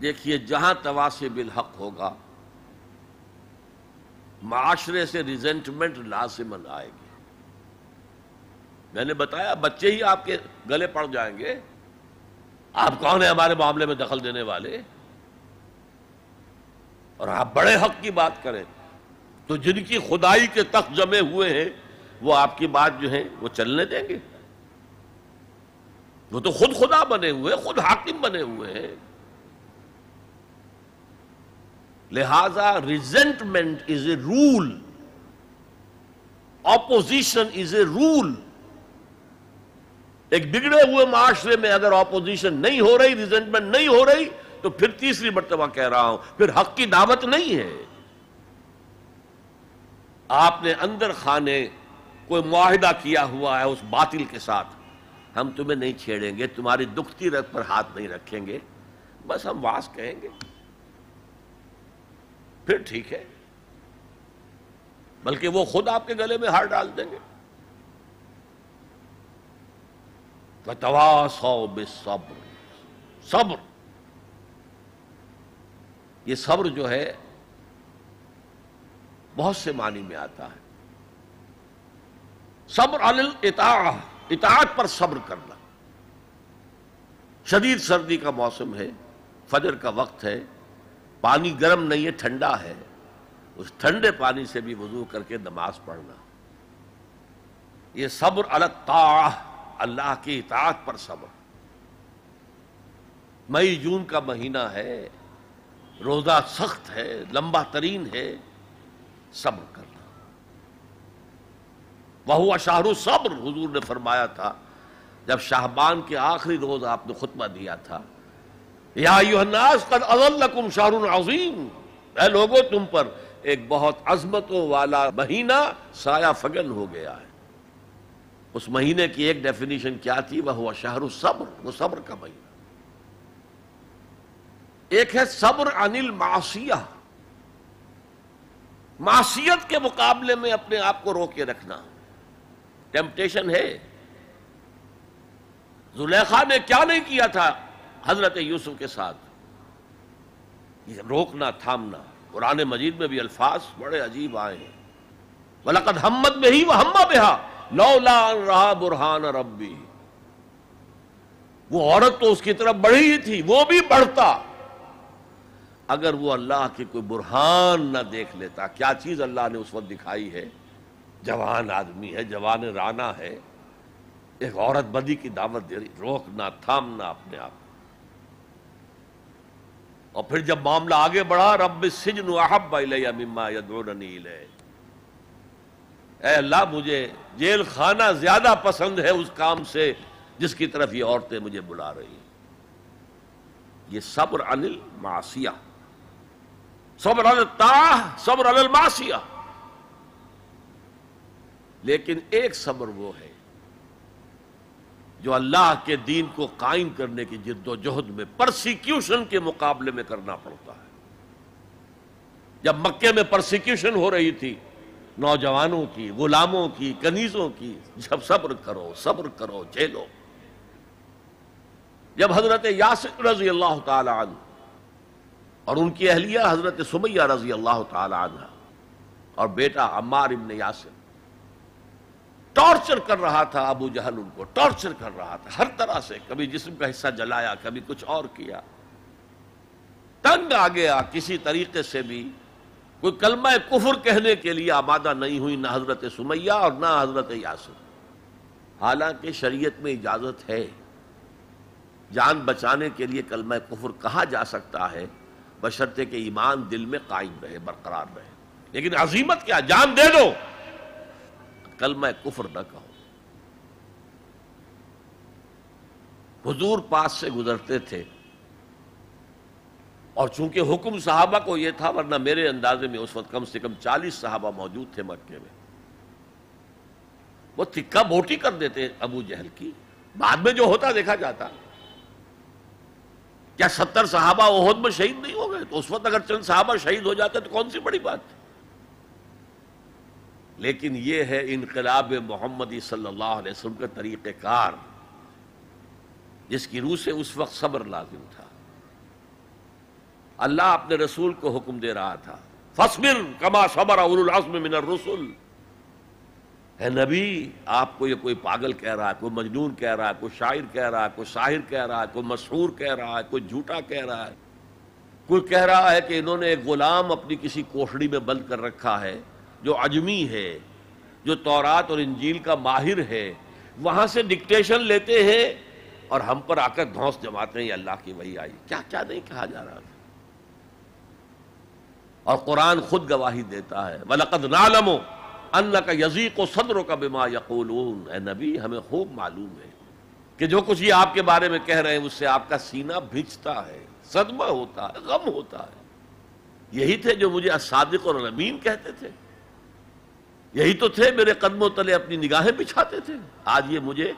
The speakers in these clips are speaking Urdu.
دیکھیے جہاں تواصب الحق ہوگا معاشرے سے ریزنٹمنٹ لازماً آئے گی. میں نے بتایا بچے ہی آپ کے گلے پڑ جائیں گے. آپ کون ہیں ہمارے معاملے میں دخل دینے والے؟ اور آپ بڑے حق کی بات کریں تو جن کی خدائی کے تخت جمے ہوئے ہیں وہ آپ کی بات جو ہے وہ چلنے دیں گے؟ وہ تو خود خدا بنے ہوئے، خود حاکم بنے ہوئے ہیں. لہذا ریزنٹمنٹ از اے رول، اپوزیشن از اے رول. ایک بگڑے ہوئے معاشرے میں اگر اپوزیشن نہیں ہو رہی، ریزنٹمنٹ نہیں ہو رہی، تو پھر تیسری مرتبہ کہہ رہا ہوں پھر حق کی دعوت نہیں ہے. آپ نے اندر خانے کوئی معاہدہ کیا ہوا ہے اس باطل کے ساتھ، ہم تمہیں نہیں چھیڑیں گے، تمہاری دکھتی رگ پر ہاتھ نہیں رکھیں گے، بس ہم واز کہیں گے، پھر ٹھیک ہے. بلکہ وہ خود آپ کے گلے میں ہار ڈال دیں گے. وَتَوَاصَوْا بِالصَّبْرِ، صبر. یہ صبر جو ہے بہت سے معنی میں آتا ہے. صبر علی الاطاعہ، اطاعت پر صبر کرنا. شدید سردی کا موسم ہے، فجر کا وقت ہے، پانی گرم نہیں ہے، ٹھنڈا ہے، اس ٹھنڈے پانی سے بھی وضو کر کے نماز پڑھنا، یہ صبر علی الطاعہ، اللہ کی اطاعت پر صبر. مئی جون کا مہینہ ہے، روزہ سخت ہے، لمبا ترین ہے، صبر کرنا. وَهُوَ شَهْرُ الصَّبْرِ، حضور نے فرمایا تھا جب شعبان کے آخری روز آپ نے خطبہ دیا تھا، یا ایھا الناس قد اظلکم شہر عظیم، اے لوگوں تم پر ایک بہت عظمتوں والا مہینہ سایہ فگن ہو گیا ہے. اس مہینے کی ایک ڈیفینیشن کیا تھی؟ وَهُوَ شَهْرُ الصَّبْرِ، وہ صبر کا مہینہ. ایک ہے صبر عن المعصیہ، معصیت کے مقابلے میں اپنے آپ کو روکے رکھنا. ٹیمپٹیشن ہے. زلیخا نے کیا نہیں کیا تھا حضرت یوسف کے ساتھ؟ یہ روکنا، تھامنا. قرآن مجید میں بھی الفاظ بڑے عجیب آئے ہیں. وَلَقَدْ ہمت بِهِ وَهَمَّ بِهَا لَوْلَا أَن رَأَىٰ بُرْهَانَ رَبِّهِ. وہ عورت تو اس کی طرف بڑھی ہی تھی، وہ بھی بڑھتا اگر وہ اللہ کی کوئی برہان نہ دیکھ لیتا. کیا چیز اللہ نے اس وقت دکھائی ہے؟ جوان آدمی ہے، جوان رانا ہے، ایک عورت بدی کی دعوت دے رہی. روکنا، تھامنا اپنے آپ. اور پھر جب معاملہ آگے بڑھا، رب السجن احب الی مما یدعوننی الیہ، اے اللہ مجھے جیل خانہ زیادہ پسند ہے اس کام سے جس کی طرف یہ عورتیں مجھے بلا رہی ہیں. یہ صبر عن المعصیہ، صبر علی الطاعہ، صبر علی المعصیہ. لیکن ایک صبر وہ ہے جو اللہ کے دین کو قائم کرنے کی جد و جہد میں پرسیکیوشن کے مقابلے میں کرنا پڑتا ہے. جب مکے میں پرسیکیوشن ہو رہی تھی نوجوانوں کی، غلاموں کی، کنیزوں کی، جب صبر کرو، صبر کرو، جھیلو. جب حضرت یاسر رضی اللہ تعالی عنہ اور ان کی اہلیہ حضرت سمیہ رضی اللہ تعالی عنہ اور بیٹا عمار ابن یاسر ٹارچر کر رہا تھا، ابو جہل ان کو ٹارچر کر رہا تھا ہر طرح سے، کبھی جسم کا حصہ جلایا، کبھی کچھ اور کیا. تنگ آ گیا، کسی طریقے سے بھی کوئی کلمہ کفر کہنے کے لیے آمادہ نہیں ہوئی، نہ حضرت سمیہ اور نہ حضرت یاسر. حالانکہ شریعت میں اجازت ہے، جان بچانے کے لیے کلمہ کفر کہا جا سکتا ہے بشرطے کہ ایمان دل میں قائم رہے، برقرار رہے. لیکن عزیمت کیا، جان دے دو، کلمہ کفر نہ کہو. حضور پاس سے گزرتے تھے اور چونکہ حکم صحابہ کو یہ تھا، ورنہ میرے اندازے میں اس وقت کم سے کم 40 صحابہ موجود تھے مکے میں، وہ تکہ بوٹی کر دیتے ابو جہل کی. بعد میں جو ہوتا دیکھا جاتا. کیا 70 صحابہ احد میں شہید نہیں ہو گئے؟ تو اس وقت اگر چند صحابہ شہید ہو جاتے تو کون سی بڑی بات تھی. لیکن یہ ہے انقلاب محمدی صلی اللہ علیہ وسلم کا طریقہ کار، جس کی روح سے اس وقت صبر لازم تھا. اللہ اپنے رسول کو حکم دے رہا تھا، فاصبر کما صبر اولو العزم من الرسل. اے نبی، آپ کو یہ کوئی پاگل کہہ رہا ہے، کوئی مجنون کہہ رہا ہے، کوئی شاعر کہہ رہا ہے، کوئی ساحر کہہ رہا ہے، کوئی مسحور کہہ رہا ہے، کوئی جھوٹا کہہ رہا ہے، کوئی کہہ رہا ہے کہ انہوں نے ایک غلام اپنی کسی کوٹھڑی میں بند کر رکھا ہے جو عجمی ہے، جو تورات اور انجیل کا ماہر ہے، وہاں سے ڈکٹیشن لیتے ہیں اور ہم پر آ کر دھونس جماتے ہیں یہ اللہ کی وحی آئی. کیا کیا نہیں کہا جا رہا تھا. اور قرآن خود گواہی دیتا ہے، وَلَقَدْ نَعْلَمُ أَنَّكَ يَضِيقُ صَدْرُكَ بِمَا يَقُولُونَ. اے نبی، ہمیں خوب معلوم ہے کہ جو کچھ یہ آپ کے بارے میں کہہ رہے ہیں اس سے آپ کا سینہ بھیجتا ہے، صدمہ ہوتا ہے، غم ہوتا ہے. یہی تھے جو مجھے الصادق اور الامین کہتے تھے، یہی تو تھے میرے قدموں تلے اپنی نگاہیں بچھاتے تھے. آج یہ مجھے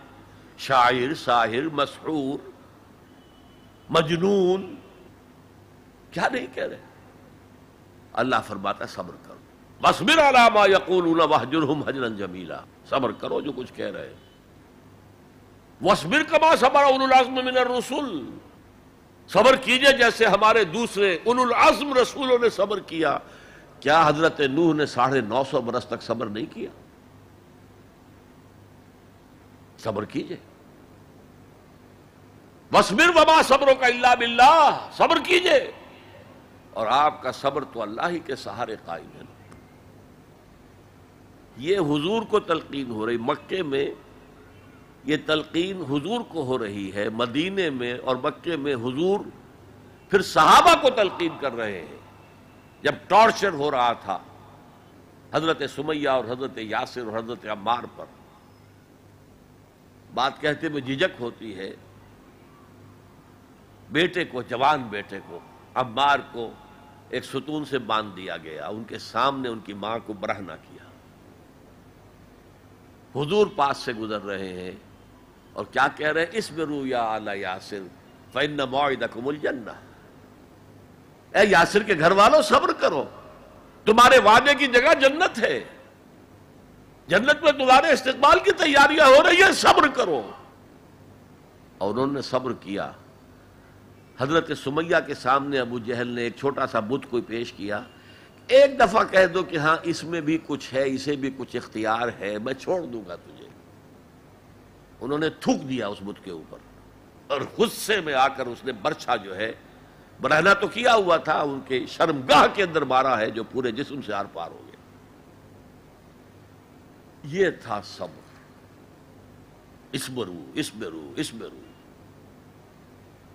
شاعر، ساحر، مسحور، مجنون کیا نہیں کہہ رہے. اللہ فرماتا ہے صبر کرو، وَاصْبِرْ عَلَىٰ مَا يَقُولُونَ وَاهْجُرْهُمْ هَجْرًا جَمِيلًا. صبر کرو جو کچھ کہہ رہے ہیں. وَاصْبِرْ كَمَا صَبَرَ أُولُو الْعَزْمِ مِنَ الرُّسُلِ. صبر کیجئے جیسے ہمارے دوسرے اولو العزم رسولوں نے صبر کیا. کیا حضرت نوح نے 950 برس تک صبر نہیں کیا؟ صبر کیجئے. وَاصْبِرْ وَمَا صَبْرُكَ إِلَّا بِاللَّهِ. صبر کیجئے، اور آپ کا صبر تو اللہ ہی کے سہارے قائم ہے. یہ حضور کو تلقین ہو رہی، مکے میں یہ تلقین حضور کو ہو رہی ہے، مدینے میں اور مکے میں حضور پھر صحابہ کو تلقین کر رہے ہیں. جب ٹارچر ہو رہا تھا حضرت سمیہ اور حضرت یاسر اور حضرت عمار پر، بات کہتے میں جھجک ہوتی ہے. بیٹے کو، جوان بیٹے کو، عمار کو ایک ستون سے باندھ دیا گیا، ان کے سامنے ان کی ماں کو برہنہ کیا. حضور پاس سے گزر رہے ہیں اور کیا کہہ رہے ہیں؟ اصبروا یا آل یاسر فإن موعدکم الجنہ. اے یاسر کے گھر والوں، صبر کرو، تمہارے وعدے کی جگہ جنت ہے، جنت میں تمہارے استقبال کی تیاریاں ہو رہی ہیں، صبر کرو. اور انہوں نے صبر کیا. حضرت سمیہ کے سامنے ابو جہل نے ایک چھوٹا سا بت کوئی پیش کیا، ایک دفعہ کہہ دو کہ ہاں اس میں بھی کچھ ہے، اسے بھی کچھ اختیار ہے، میں چھوڑ دوں گا تجھے. انہوں نے تھوک دیا اس بت کے اوپر، اور غصے میں آ کر اس نے برچھا جو ہے، برہنہ تو کیا ہوا تھا، ان کے شرمگاہ کے اندر مارا ہے جو پورے جسم سے آر پار ہو گیا. یہ تھا صبر. اصبروا اصبروا اصبروا.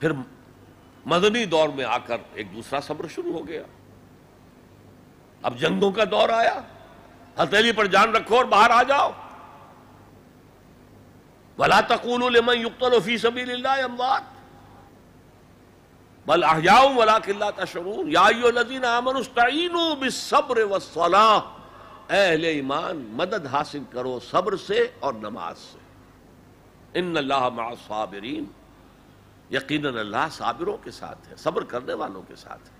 پھر مدنی دور میں آ کر ایک دوسرا صبر شروع ہو گیا. اب جنگوں کا دور آیا، ہتھیلی پر جان رکھو اور باہر آ جاؤ. وَلَا تَقُولُوا لِمَنْ يُقْتَلُ فِي سَبِيلِ اللَّهِ أَمْوَاتٌ بَلْ أَحْيَاءٌ وَلَٰكِن لَا تَشْعُرُونَ. يَا أَيُّهَا الَّذِينَ آمَنُوا اسْتَعِينُوا بِالصَّبْرِ وَالصَّلَاةِ. اے اہل ایمان، مدد حاصل کرو صبر سے اور نماز سے. إِنَّ اللَّهَ مَعَ الصَّابِرِينَ. یقیناً اللہ صابروں کے ساتھ ہے، صبر کرنے والوں کے ساتھ ہے.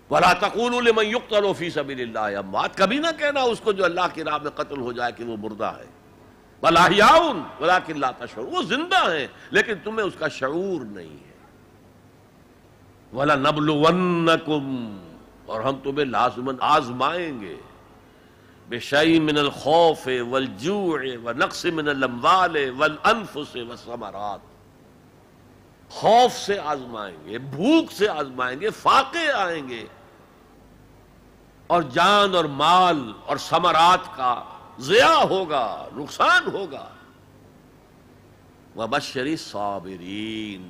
وَلَا تَقُولُوا لِمَنْ يُقْتَلُ فِي سَبِيلِ اللَّهِ أَمْوَاتٌ. کبھی نہ کہنا اس کو جو اللہ کی راہ میں قتل ہو جائے کہ وہ مردہ ہے. بَلْ أَحْيَاءٌ وَلَٰكِن لَا تَشْعُرُونَ. وہ زندہ ہیں لیکن تمہیں اس کا شعور نہیں ہے. وَلَنَبْلُوَنَّكُمْ. اور ہم تمہیں لازماً آزمائیں گے. بِشَيْءٍ مِّنَ الْخَوْفِ وَالْجُوعِ وَنَقْصٍ مِّنَ الْأَمْوَالِ وَالْأَنفُسِ وَالثَّمَرَاتِ. خوف سے آزمائیں گے، بھوک سے آزمائیں گے، فاقے آئیں گے، اور جان اور مال اور ثمرات کا ضیاع ہوگا، نقصان ہوگا. وَبَشِّرِ الصَّابِرِينَ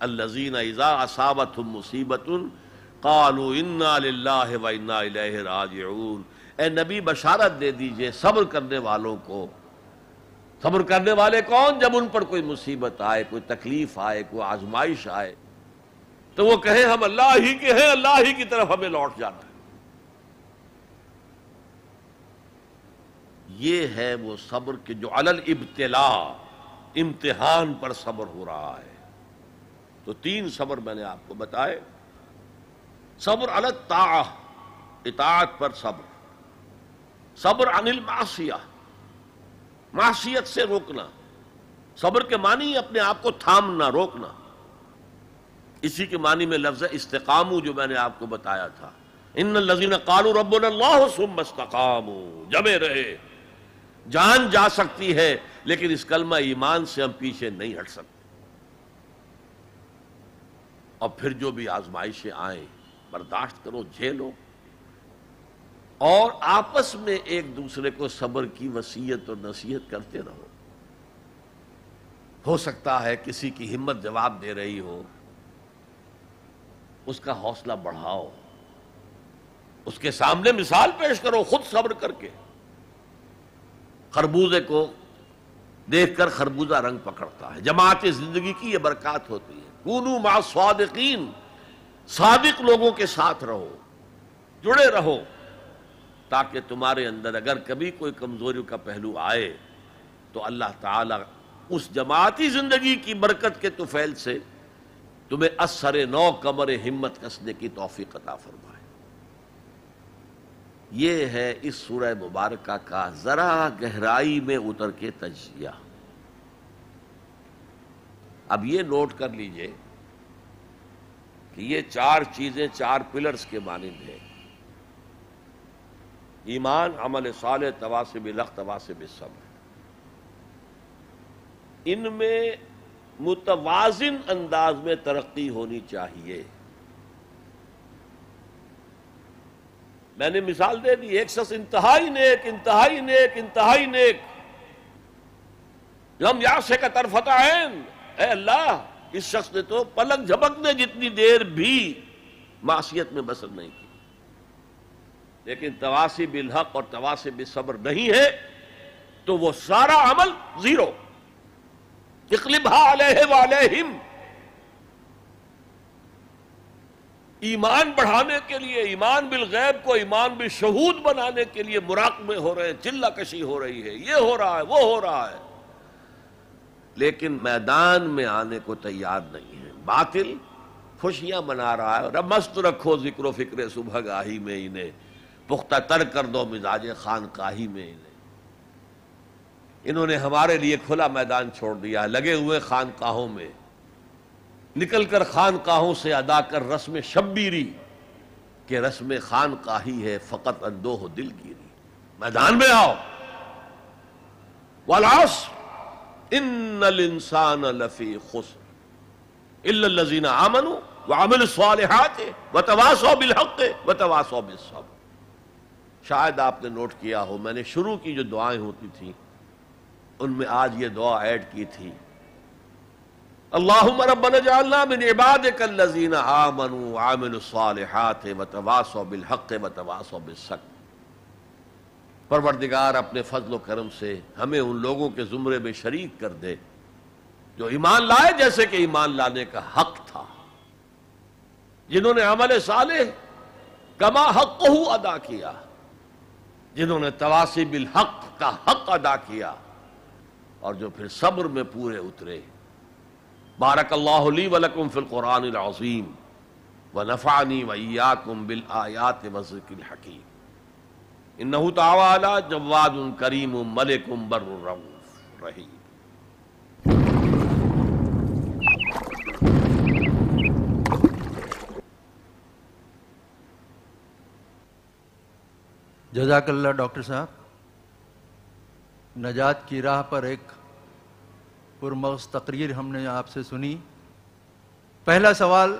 الَّذِينَ إِذَا أَصَابَتْهُمْ مُصِيبَةٌ قَالُوا إِنَّا لِلَّهِ وَإِنَّا إِلَيْهِ رَاجِعُونَ. اے نبی بشارت دے دیجئے صبر کرنے والوں کو. صبر کرنے والے کون؟ جب ان پر کوئی مصیبت آئے، کوئی تکلیف آئے، کوئی آزمائش آئے تو وہ کہیں ہم اللہ ہی کے ہیں، اللہ ہی کی طرف ہمیں لوٹ جانا ہے. یہ ہے وہ صبر کہ جو علی الابتلاء، امتحان پر صبر ہو رہا ہے. تو 3 صبر میں نے آپ کو بتائے. صبر علی الطاعہ، اطاعت پر صبر. صبر عن المعصیہ، معصیت سے روکنا. صبر کے معنی اپنے آپ کو تھامنا، روکنا. اسی کے معنی میں لفظ استقاموا جو میں نے آپ کو بتایا تھا، ان الذین قالوا ربنا اللہ ثم استقاموا، جمے رہے. جان جا سکتی ہے لیکن اس کلمہ ایمان سے ہم پیچھے نہیں ہٹ سکتے. اور پھر جو بھی آزمائشیں آئیں برداشت کرو، جھیلو، اور آپس میں ایک دوسرے کو صبر کی وصیت اور نصیحت کرتے رہو. ہو سکتا ہے کسی کی ہمت جواب دے رہی ہو، اس کا حوصلہ بڑھاؤ، اس کے سامنے مثال پیش کرو خود صبر کر کے. خربوزے کو دیکھ کر خربوزہ رنگ پکڑتا ہے. جماعت زندگی کی یہ برکات ہوتی ہے. کونوا مع الصادقین، صادق لوگوں کے ساتھ رہو، جڑے رہو، تاکہ تمہارے اندر اگر کبھی کوئی کمزوری کا پہلو آئے تو اللہ تعالی اس جماعتی زندگی کی برکت کے طفیل سے تمہیں اثر نو کمر ہمت کسنے کی توفیق عطا فرمائے. یہ ہے اس سورہ مبارکہ کا ذرا گہرائی میں اتر کے تجزیہ. اب یہ نوٹ کر لیجئے کہ یہ چار چیزیں چار پلرز کے مانند ہیں: ایمان، عمل صالح، تواصی بالحق، تواصی بالصبر. ان میں متوازن انداز میں ترقی ہونی چاہیے. میں نے مثال دے دی، ایک شخص انتہائی نیک انتہائی نیک انتہائی نیک، لم یعصک طرفۃ عین، اے اللہ اس شخص نے تو پلک جھپکنے جتنی دیر بھی معصیت میں بسر نہیں کی، لیکن تواصی بالحق اور تواصی بالصبر نہیں ہے تو وہ سارا عمل زیرو. اقلبھا علیہ وعلیہم. ایمان بڑھانے کے لیے، ایمان بالغیب کو ایمان بالشہود بنانے کے لیے مراقبے ہو رہے ہیں، چلہ کشی ہو رہی ہے، یہ ہو رہا ہے وہ ہو رہا ہے، لیکن میدان میں آنے کو تیار نہیں ہے. باطل خوشیاں منا رہا ہے. اور مست رکھو ذکر و فکر صبح گاہی میں انہیں، پختہ تر کر دو مزاج خانقاہی میں انہیں. انہوں نے ہمارے لیے کھلا میدان چھوڑ دیا، لگے ہوئے خانقاہوں میں، نکل کر خانقاہوں سے ادا کر رسم شبیری کہ رسم خانقاہی ہے فقط اندوہ دل گیری. میدان میں آؤ. والعصر ان الانسان لفی خسر الا الذین آمنوا وعملوا الصالحات وتواصوا بالحق وتواصوا بالصبر. شاید آپ نے نوٹ کیا ہو، میں نے شروع کی جو دعائیں ہوتی تھیں ان میں آج یہ دعا ایڈ کی تھی: اللہم ربنا اجعلنا من عبادک الذین آمنوا وعملوا الصالحات وتواصوا بالحق وتواصوا بالصبر. پروردگار اپنے فضل و کرم سے ہمیں ان لوگوں کے زمرے میں شریک کر دے جو ایمان لائے جیسے کہ ایمان لانے کا حق تھا، جنہوں نے عمل صالح کما حقہ ادا کیا، جنہوں نے تواصی بالحق کا حق ادا کیا، اور جو پھر صبر میں پورے اترے. بارک اللہ لی ولکم فی القرآن العظیم ونفعنی وإیاکم بالآیات والذکر الحکیم. انہ تعالی جواد کریم ملک بر رؤوف رحیم. جزاک اللہ ڈاکٹر صاحب. نجات کی راہ پر ایک پرمغز تقریر ہم نے آپ سے سنی. پہلا سوال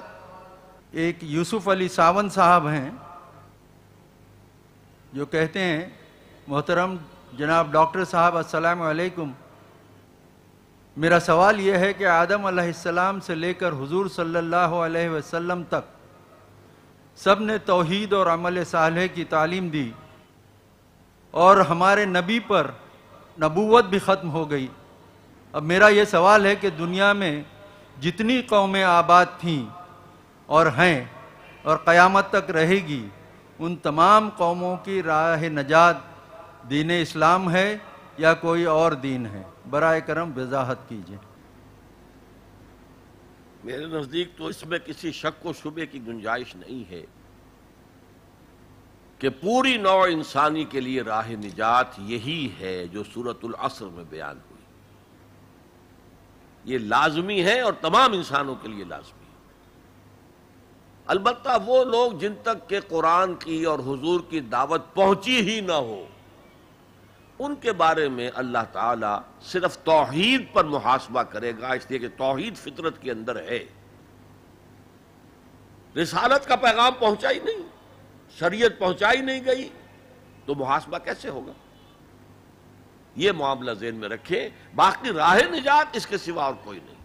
ایک یوسف علی ساون صاحب ہیں جو کہتے ہیں: محترم جناب ڈاکٹر صاحب السلام علیکم. میرا سوال یہ ہے کہ آدم علیہ السلام سے لے کر حضور صلی اللہ علیہ وسلم تک سب نے توحید اور عمل صالح کی تعلیم دی، اور ہمارے نبی پر نبوت بھی ختم ہو گئی. اب میرا یہ سوال ہے کہ دنیا میں جتنی قومیں آباد تھیں اور ہیں اور قیامت تک رہے گی، ان تمام قوموں کی راہ نجات دین اسلام ہے یا کوئی اور دین ہے؟ برائے کرم وضاحت کیجیے. میرے نزدیک تو اس میں کسی شک و شبے کی گنجائش نہیں ہے کہ پوری نوع انسانی کے لیے راہ نجات یہی ہے جو سورۃ العصر میں بیان ہوئی. یہ لازمی ہے اور تمام انسانوں کے لیے لازمی ہے. البتہ وہ لوگ جن تک کہ قرآن کی اور حضور کی دعوت پہنچی ہی نہ ہو، ان کے بارے میں اللہ تعالیٰ صرف توحید پر محاسبہ کرے گا، اس لیے کہ توحید فطرت کے اندر ہے۔ رسالت کا پیغام پہنچا ہی نہیں، شریعت پہنچائی نہیں گئی، تو محاسبہ کیسے ہوگا؟ یہ معاملہ ذہن میں رکھیں، باقی راہ نجات اس کے سوا اور کوئی نہیں۔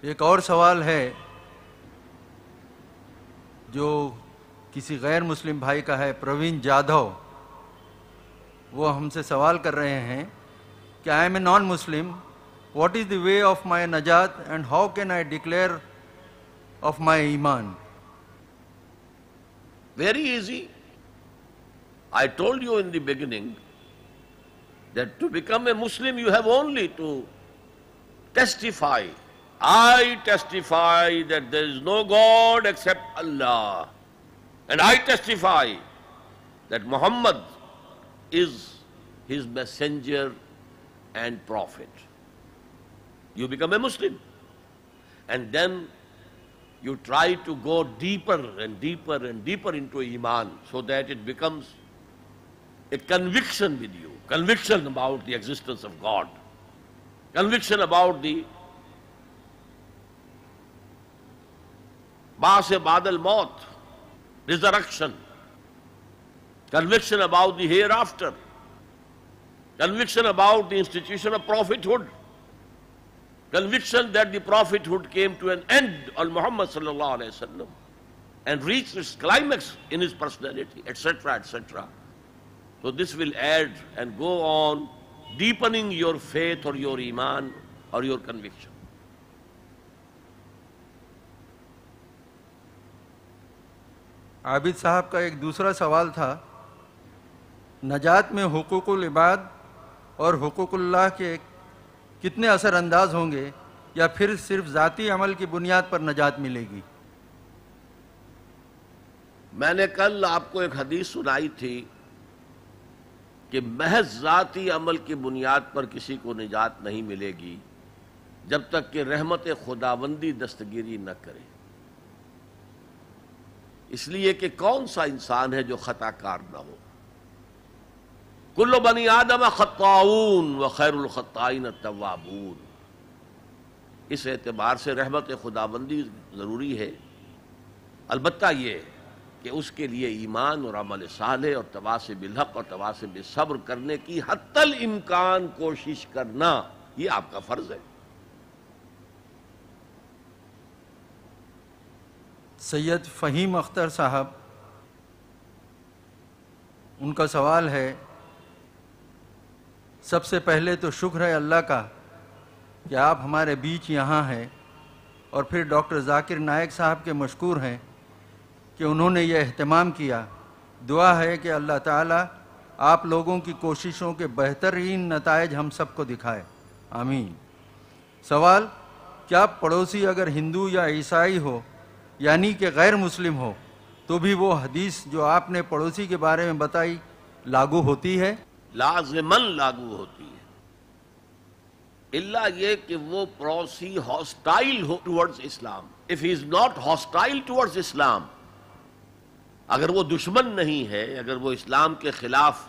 ایک اور سوال ہے جو کسی غیر مسلم بھائی کا ہے، پروین جادھو، وہ ہم سے سوال کر رہے ہیں کہ I am a non Muslim, what is the way of my نجات and how can I declare of my ایمان؟ Very easy. I told you in the beginning that to become a Muslim you have only to testify. I testify that there is no God except Allah. And I testify that Muhammad is his messenger and prophet. You become a Muslim. And then you try to go deeper and deeper and deeper into Iman, so that it becomes a conviction with you, conviction about the existence of God, conviction about the Ba's ba'd al-maut, resurrection, conviction about the hereafter, conviction about the institution of prophethood, conviction that the prophethood came to an end on Muhammad sallallahu alaihi wasallam and reached its climax in his personality, etc., etc. So this will add and go on deepening your faith or your iman or your conviction. عابد صاحب کا ایک دوسرا سوال تھا، نجات میں حقوق العباد اور حقوق اللہ کے کتنے اثر انداز ہوں گے، یا پھر صرف ذاتی عمل کی بنیاد پر نجات ملے گی؟ میں نے کل آپ کو ایک حدیث سنائی تھی کہ محض ذاتی عمل کی بنیاد پر کسی کو نجات نہیں ملے گی جب تک کہ رحمت خداوندی دستگیری نہ کرے۔ اس لیے کہ کون سا انسان ہے جو خطا کار نہ ہو؟ کل بنی آدم خطاؤون وخیر الخطائین التوابون۔ اس اعتبار سے رحمت خداوندی ضروری ہے، البتہ یہ کہ اس کے لیے ایمان اور عمل صالح اور تواصی بالحق اور تواصی بالصبر کرنے کی حتی الامکان کوشش کرنا، یہ آپ کا فرض ہے۔ سید فہیم اختر صاحب، ان کا سوال ہے، سب سے پہلے تو شکر ہے اللہ کا کہ آپ ہمارے بیچ یہاں ہیں، اور پھر ڈاکٹر ذاکر نائک صاحب کے مشکور ہیں کہ انہوں نے یہ اہتمام کیا۔ دعا ہے کہ اللہ تعالیٰ آپ لوگوں کی کوششوں کے بہترین نتائج ہم سب کو دکھائے، آمین۔ سوال، کیا پڑوسی اگر ہندو یا عیسائی ہو، یعنی کہ غیر مسلم ہو، تو بھی وہ حدیث جو آپ نے پڑوسی کے بارے میں بتائی لاگو ہوتی ہے؟ لازماً لاگو ہوتی ہے، اللہ یہ کہ وہ پڑوسی hostile who towards Islam. if he is not hostile towards اسلام، اگر وہ دشمن نہیں ہے، اگر وہ اسلام کے خلاف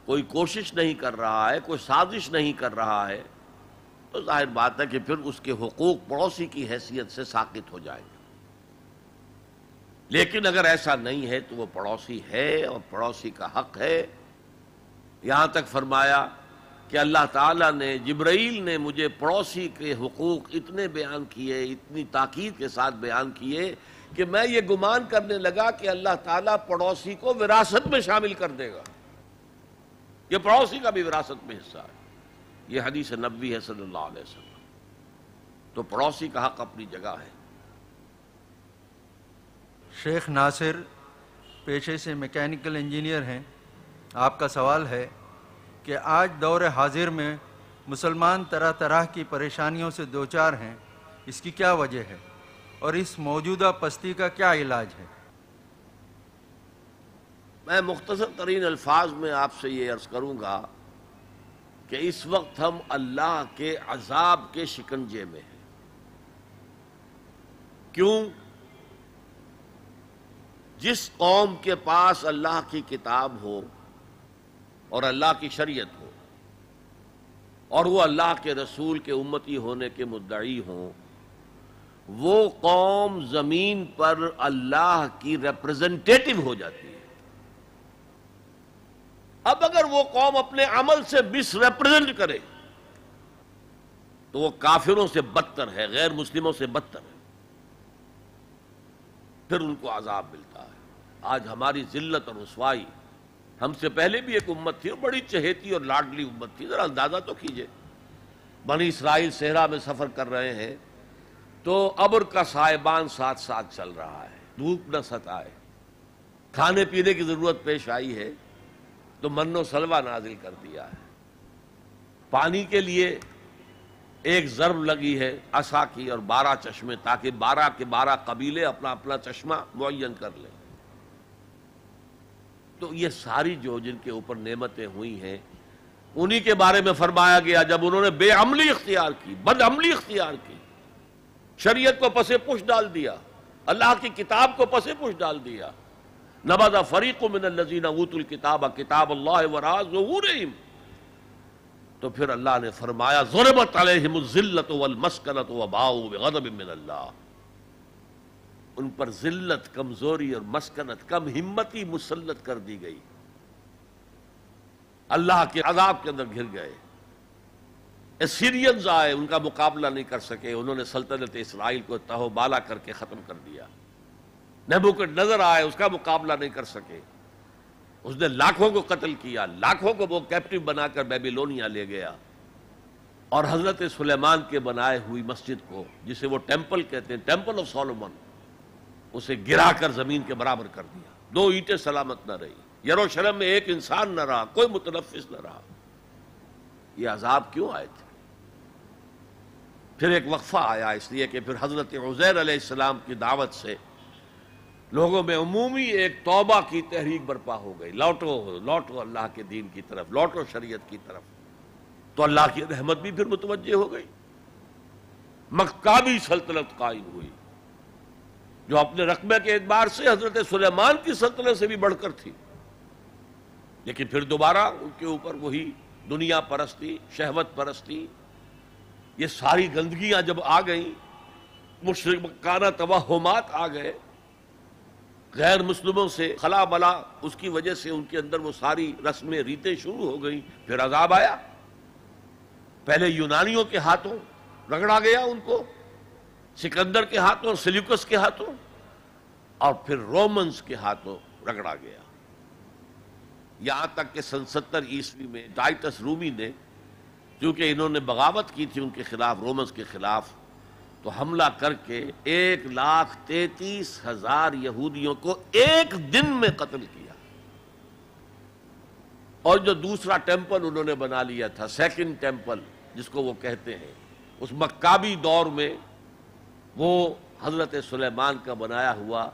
کوئی کوشش نہیں کر رہا ہے، کوئی سازش نہیں کر رہا ہے، تو ظاہر بات ہے کہ پھر اس کے حقوق پڑوسی کی حیثیت سے ساقط ہو جائیں گے۔ لیکن اگر ایسا نہیں ہے تو وہ پڑوسی ہے اور پڑوسی کا حق ہے۔ یہاں تک فرمایا کہ اللہ تعالیٰ نے، جبرائیل نے مجھے پڑوسی کے حقوق اتنے بیان کیے، اتنی تاکید کے ساتھ بیان کیے کہ میں یہ گمان کرنے لگا کہ اللہ تعالیٰ پڑوسی کو وراثت میں شامل کر دے گا، یہ پڑوسی کا بھی وراثت میں حصہ ہے۔ یہ حدیث نبوی ہے صلی اللہ علیہ وسلم۔ تو پڑوسی کا حق اپنی جگہ ہے۔ شیخ ناصر پیشے سے میکینیکل انجینئر ہیں، آپ کا سوال ہے کہ آج دور حاضر میں مسلمان طرح طرح کی پریشانیوں سے دوچار ہیں، اس کی کیا وجہ ہے اور اس موجودہ پستی کا کیا علاج ہے؟ میں مختصر ترین الفاظ میں آپ سے یہ عرض کروں گا کہ اس وقت ہم اللہ کے عذاب کے شکنجے میں ہیں۔ کیوں؟ جس قوم کے پاس اللہ کی کتاب ہو اور اللہ کی شریعت ہو اور وہ اللہ کے رسول کے امتی ہونے کے مدعی ہوں، وہ قوم زمین پر اللہ کی ریپرزنٹیٹو ہو جاتی ہے۔ اب اگر وہ قوم اپنے عمل سے مس ریپرزنٹ کرے تو وہ کافروں سے بدتر ہے، غیر مسلموں سے بدتر ہے، پھر ان کو عذاب ملتا ہے۔ آج ہماری ذلت اور رسوائی، ہم سے پہلے بھی ایک امت تھی اور بڑی چہیتی اور لاڈلی امت تھی، ذرا اندازہ تو کیجئے، بنی اسرائیل صحرا میں سفر کر رہے ہیں تو ابر کا سائبان ساتھ ساتھ چل رہا ہے، دھوپ نہ ستائے، کھانے پینے کی ضرورت پیش آئی ہے تو من و سلوہ نازل کر دیا ہے، پانی کے لیے ایک ضرب لگی ہے عصا کی اور 12 چشمے، تاکہ 12 کے 12 قبیلے اپنا اپنا چشمہ معین کر لیں۔ تو یہ ساری جو جن کے اوپر نعمتیں ہوئی ہیں انہی کے بارے میں فرمایا گیا جب انہوں نے بے عملی اختیار کی، بد عملی اختیار کی، شریعت کو پس پش ڈال دیا، اللہ کی کتاب کو پس پش ڈال دیا۔ نبذ فریق من الذین اوتوا الکتاب کتاب اللہ وراء ظہورہم، تو پھر اللہ نے فرمایا ضربت علیہم الذلۃ والمسکنۃ وباؤوا بغضب من اللہ، ان پر ذلت، کمزوری اور مسکنت، کم ہمتی مسلط کر دی گئی، اللہ کے عذاب کے اندر گر گئے۔ اسیرینز آئے، ان کا مقابلہ نہیں کر سکے، انہوں نے سلطنت اسرائیل کو تہو بالا کر کے ختم کر دیا۔ نبوکڈنیزر آئے، اس کا مقابلہ نہیں کر سکے، اس نے لاکھوں کو قتل کیا، لاکھوں کو وہ کیپٹیو بنا کر بیبیلونیا لے گیا، اور حضرت سلیمان کے بنائے ہوئی مسجد کو، جسے وہ ٹیمپل کہتے ہیں، ٹیمپل آف سولومن، اسے گرا کر زمین کے برابر کر دیا، 2 اینٹیں سلامت نہ رہی، یروشلم میں ایک انسان نہ رہا، کوئی متنفس نہ رہا۔ یہ عذاب کیوں آئے تھے؟ پھر ایک وقفہ آیا، اس لیے کہ پھر حضرت عزیر علیہ السلام کی دعوت سے لوگوں میں عمومی ایک توبہ کی تحریک برپا ہو گئی، لوٹو اللہ کے دین کی طرف، لوٹو شریعت کی طرف، تو اللہ کی رحمت بھی پھر متوجہ ہو گئی، مکابی سلطنت قائم ہوئی، جو اپنے رقبے کے اعتبار سے حضرت سلیمان کی سلطنت سے بھی بڑھ کر تھی، لیکن پھر دوبارہ ان کے اوپر وہی دنیا پرستی، شہوت پرستی، یہ ساری گندگیاں جب آ گئیں، مشرکانہ توہمات آ گئے، غیر مسلموں سے خلا بلا، اس کی وجہ سے ان کے اندر وہ ساری رسمیں ریتیں شروع ہو گئیں، پھر عذاب آیا۔ پہلے یونانیوں کے ہاتھوں رگڑا گیا ان کو، سکندر کے ہاتھوں، سلیوکس کے ہاتھوں، اور پھر رومنز کے ہاتھوں رگڑا گیا، یہاں تک کہ سن 70 عیسوی میں ٹائٹس رومی نے، کیونکہ انہوں نے بغاوت کی تھی ان کے خلاف، رومنز کے خلاف، تو حملہ کر کے 1,33,000 یہودیوں کو ایک دن میں قتل کیا۔ اور جو دوسرا ٹیمپل انہوں نے بنا لیا تھا، سیکنڈ ٹیمپل جس کو وہ کہتے ہیں، اس مکابی دور میں وہ حضرت سلیمان کا بنایا ہوا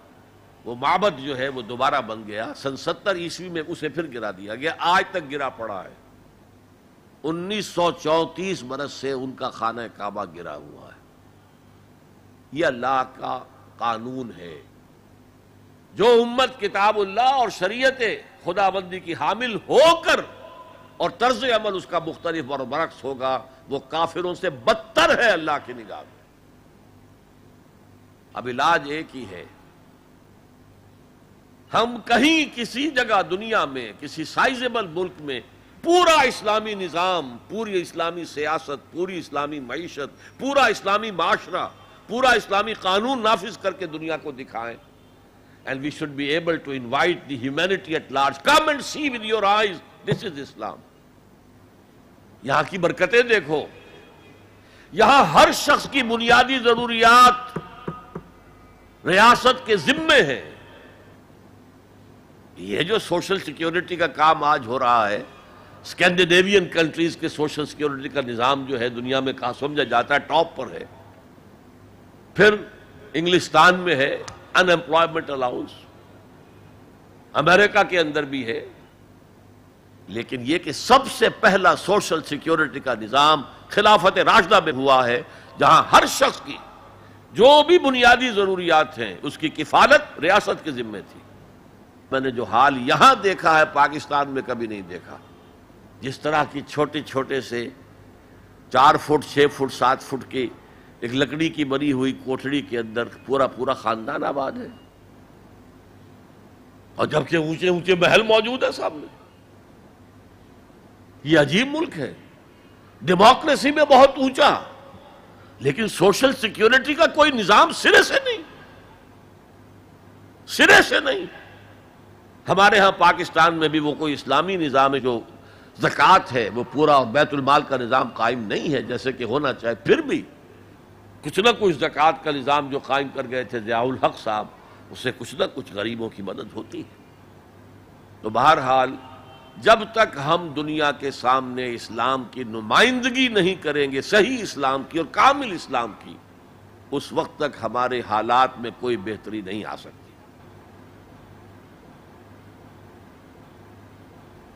وہ معبد جو ہے وہ دوبارہ بن گیا، سن 70 عیسوی میں اسے پھر گرا دیا گیا، آج تک گرا پڑا ہے، 1934 برس سے ان کا خانہ کعبہ گرا ہوا ہے۔ یہ اللہ کا قانون ہے، جو امت کتاب اللہ اور شریعت خداوندی کی حامل ہو کر اور طرز عمل اس کا مختلف اور برعکس ہوگا، وہ کافروں سے بدتر ہے اللہ کی نگاہ میں۔ اب علاج ایک ہی ہے، ہم کہیں کسی جگہ دنیا میں کسی سائزیبل ملک میں پورا اسلامی نظام، پوری اسلامی سیاست، پوری اسلامی معیشت، پورا اسلامی معاشرہ، پورا اسلامی قانون نافذ کر کے دنیا کو دکھائیں، and we should be able to invite the humanity at large, come and see with your eyes, this is Islam۔ یہاں کی برکتیں دیکھو، یہاں ہر شخص کی بنیادی ضروریات ریاست کے ذمے ہیں۔ یہ جو سوشل سیکیورٹی کا کام آج ہو رہا ہے، اسکینڈینیوین کنٹریز کے سوشل سیکیورٹی کا نظام جو ہے دنیا میں کہاں سمجھا جاتا ہے، ٹاپ پر ہے۔ پھر انگلستان میں ہے ان امپلائمنٹ الاؤنس، امریکہ کے اندر بھی ہے، لیکن یہ کہ سب سے پہلا سوشل سیکیورٹی کا نظام خلافت راشدہ میں ہوا ہے، جہاں ہر شخص کی جو بھی بنیادی ضروریات ہیں اس کی کفالت ریاست کے ذمے تھی۔ میں نے جو حال یہاں دیکھا ہے پاکستان میں کبھی نہیں دیکھا. جس طرح کی چھوٹے چھوٹے سے 4 فٹ 6 فٹ 7 فٹ کی ایک لکڑی کی بنی ہوئی کوٹھڑی کے اندر پورا خاندان آباد ہے، اور جبکہ اونچے اونچے محل موجود ہے سامنے. یہ عجیب ملک ہے، ڈیموکریسی میں بہت اونچا، لیکن سوشل سیکیورٹی کا کوئی نظام سرے سے نہیں، سرے سے نہیں. ہمارے ہاں پاکستان میں بھی وہ کوئی اسلامی نظام ہے، جو زکوٰۃ ہے وہ پورا بیت المال کا نظام قائم نہیں ہے جیسے کہ ہونا چاہے. پھر بھی کچھ نہ کچھ زکوٰۃ کا نظام جو قائم کر گئے تھے ضیاء الحق صاحب، اس سے کچھ نہ کچھ غریبوں کی مدد ہوتی ہے. تو بہرحال جب تک ہم دنیا کے سامنے اسلام کی نمائندگی نہیں کریں گے، صحیح اسلام کی اور کامل اسلام کی، اس وقت تک ہمارے حالات میں کوئی بہتری نہیں آ سکتی.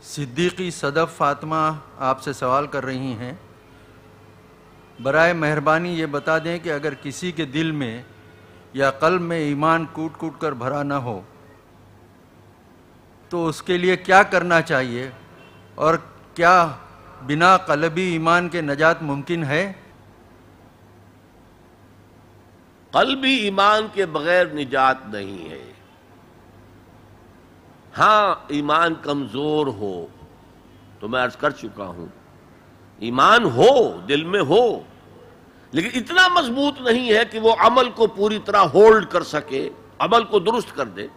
صدیقی صدف فاطمہ آپ سے سوال کر رہی ہیں، برائے مہربانی یہ بتا دیں کہ اگر کسی کے دل میں یا قلب میں ایمان کوٹ کوٹ کر بھرا نہ ہو تو اس کے لیے کیا کرنا چاہیے، اور کیا بنا قلبی ایمان کے نجات ممکن ہے؟ قلبی ایمان کے بغیر نجات نہیں ہے. ہاں ایمان کمزور ہو تو میں عرض کر چکا ہوں، ایمان ہو دل میں ہو لیکن اتنا مضبوط نہیں ہے کہ وہ عمل کو پوری طرح ہولڈ کر سکے، عمل کو درست کر دے.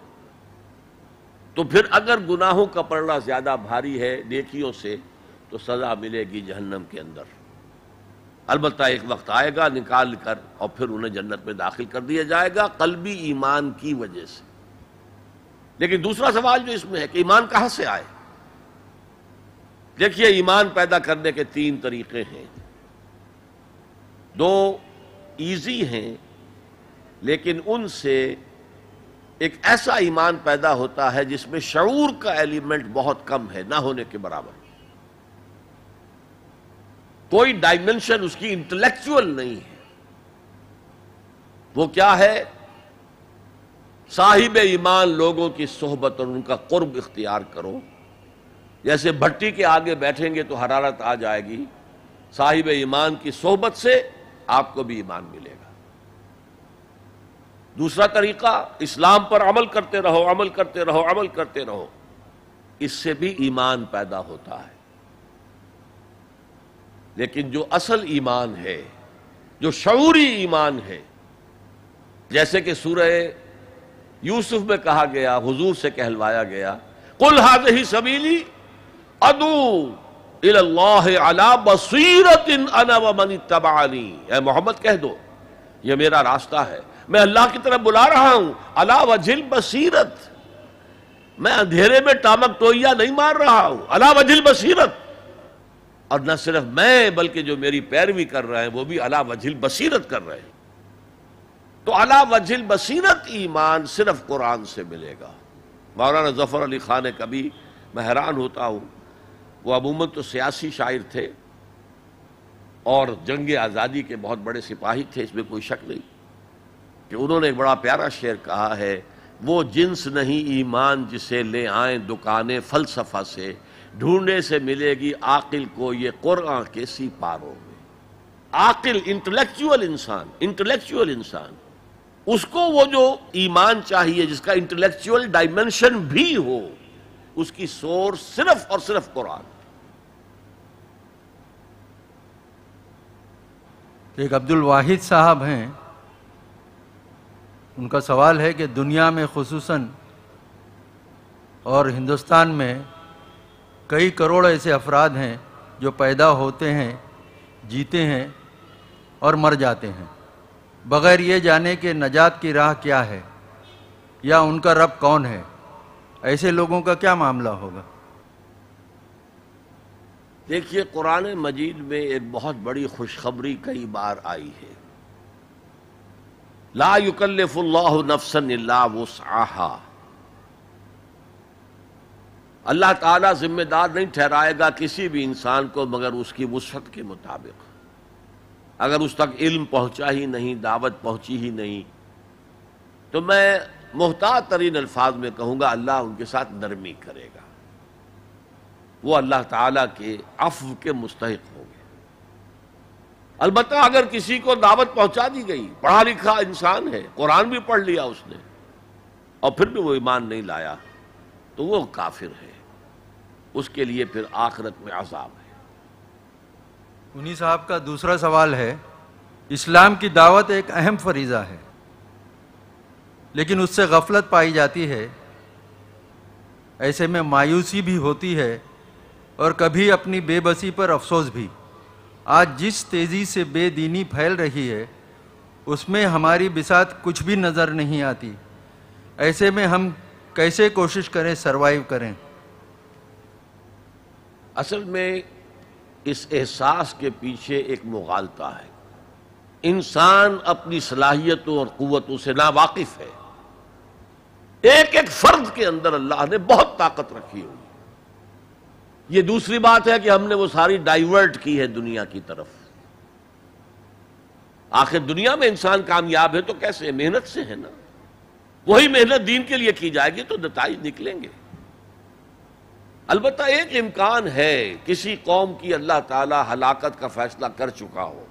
تو پھر اگر گناہوں کا پلڑا زیادہ بھاری ہے نیکیوں سے تو سزا ملے گی جہنم کے اندر. البتہ ایک وقت آئے گا نکال کر اور پھر انہیں جنت میں داخل کر دیا جائے گا قلبی ایمان کی وجہ سے. لیکن دوسرا سوال جو اس میں ہے کہ ایمان کہاں سے آئے؟ دیکھیے ایمان پیدا کرنے کے 3 طریقے ہیں. 2 ایزی ہیں، لیکن ان سے ایک ایسا ایمان پیدا ہوتا ہے جس میں شعور کا ایلیمنٹ بہت کم ہے، نہ ہونے کے برابر. کوئی ڈائمنشن اس کی انٹلیکچوئل نہیں ہے. وہ کیا ہے؟ صاحب ایمان لوگوں کی صحبت اور ان کا قرب اختیار کرو. جیسے بھٹی کے آگے بیٹھیں گے تو حرارت آ جائے گی، صاحب ایمان کی صحبت سے آپ کو بھی ایمان ملے گا. دوسرا طریقہ، اسلام پر عمل کرتے رہو، عمل کرتے رہو، عمل کرتے رہو. اس سے بھی ایمان پیدا ہوتا ہے. لیکن جو اصل ایمان ہے، جو شعوری ایمان ہے، جیسے کہ سورہ یوسف میں کہا گیا، حضور سے کہلوایا گیا، قُلْ هَذِهِ سَبِيلِي أَدْعُو إِلَى اللَّهِ عَلَى بَصِيرَةٍ أَنَا وَمَنِ اتَّبَعَنِي. اے محمد کہہ دو یہ میرا راستہ ہے، میں اللہ کی طرف بلا رہا ہوں، عَلَى وَجْهِ الْبَصِيرَةِ، میں اندھیرے میں ٹامک ٹوئیا نہیں مار رہا ہوں، عَلَى وَجْهِ الْبَصِيرَةِ. اور نہ صرف میں بلکہ جو میری پیروی کر رہے ہیں وہ بھی عَلَى وَجْهِ الْبَصِيرَةِ کر رہے ہیں. تو عَلَى وَجْهِ الْبَصِيرَةِ ایمان صرف قرآن سے ملے گا. مولانا ظفر علی خان کبھی میں حیران ہوتا ہوں، وہ عموماً تو سیاسی شاعر تھے اور جنگ آزادی کے بہت بڑے سپاہی تھے، اس میں کوئی شک نہیں، کہ انہوں نے ایک بڑا پیارا شعر کہا ہے، وہ جنس نہیں ایمان جسے لے آئیں دکانیں فلسفہ سے، ڈھونڈنے سے ملے گی عاقل کو یہ قرآن کے سیپاروں میں. عاقل انٹلیکچوئل انسان، اس کو وہ جو ایمان چاہیے جس کا انٹلیکچوئل ڈائمنشن بھی ہو، اس کی سورس صرف اور صرف قرآن. ایک عبد الواحد صاحب ہیں، ان کا سوال ہے کہ دنیا میں خصوصاً اور ہندوستان میں کئی کروڑ ایسے افراد ہیں جو پیدا ہوتے ہیں، جیتے ہیں اور مر جاتے ہیں بغیر یہ جانے کہ نجات کی راہ کیا ہے یا ان کا رب کون ہے. ایسے لوگوں کا کیا معاملہ ہوگا؟ دیکھیے قرآن مجید میں ایک بہت بڑی خوشخبری کئی بار آئی ہے. لا یکلف اللہ نفسا الا وسعها. اللہ تعالیٰ ذمہ دار نہیں ٹھہرائے گا کسی بھی انسان کو مگر اس کی وسعت کے مطابق. اگر اس تک علم پہنچا ہی نہیں، دعوت پہنچی ہی نہیں، تو میں محتاط ترین الفاظ میں کہوں گا، اللہ ان کے ساتھ نرمی کرے گا، وہ اللہ تعالیٰ کے عفو کے مستحق ہوں گے۔ البتہ اگر کسی کو دعوت پہنچا دی گئی، پڑھا لکھا انسان ہے، قرآن بھی پڑھ لیا اس نے، اور پھر بھی وہ ایمان نہیں لایا، تو وہ کافر ہے، اس کے لیے پھر آخرت میں عذاب ہے۔ انہی صاحب کا دوسرا سوال ہے، اسلام کی دعوت ایک اہم فریضہ ہے، لیکن اس سے غفلت پائی جاتی ہے، ایسے میں مایوسی بھی ہوتی ہے اور کبھی اپنی بے بسی پر افسوس بھی۔ آج جس تیزی سے بے دینی پھیل رہی ہے اس میں ہماری بساط کچھ بھی نظر نہیں آتی، ایسے میں ہم کیسے کوشش کریں سروائیو کریں؟ اصل میں اس احساس کے پیچھے ایک مغالطہ ہے، انسان اپنی صلاحیتوں اور قوتوں سے ناواقف ہے، ایک ایک فرد کے اندر اللہ نے بہت طاقت رکھی ہوئی۔ یہ دوسری بات ہے کہ ہم نے وہ ساری ڈائیورٹ کی ہے دنیا کی طرف۔ آخر دنیا میں انسان کامیاب ہے تو کیسے؟ محنت سے ہے نا، وہی محنت دین کے لیے کی جائے گی تو نتائج نکلیں گے۔ البتہ ایک امکان ہے، کسی قوم کی اللہ تعالی ہلاکت کا فیصلہ کر چکا ہو،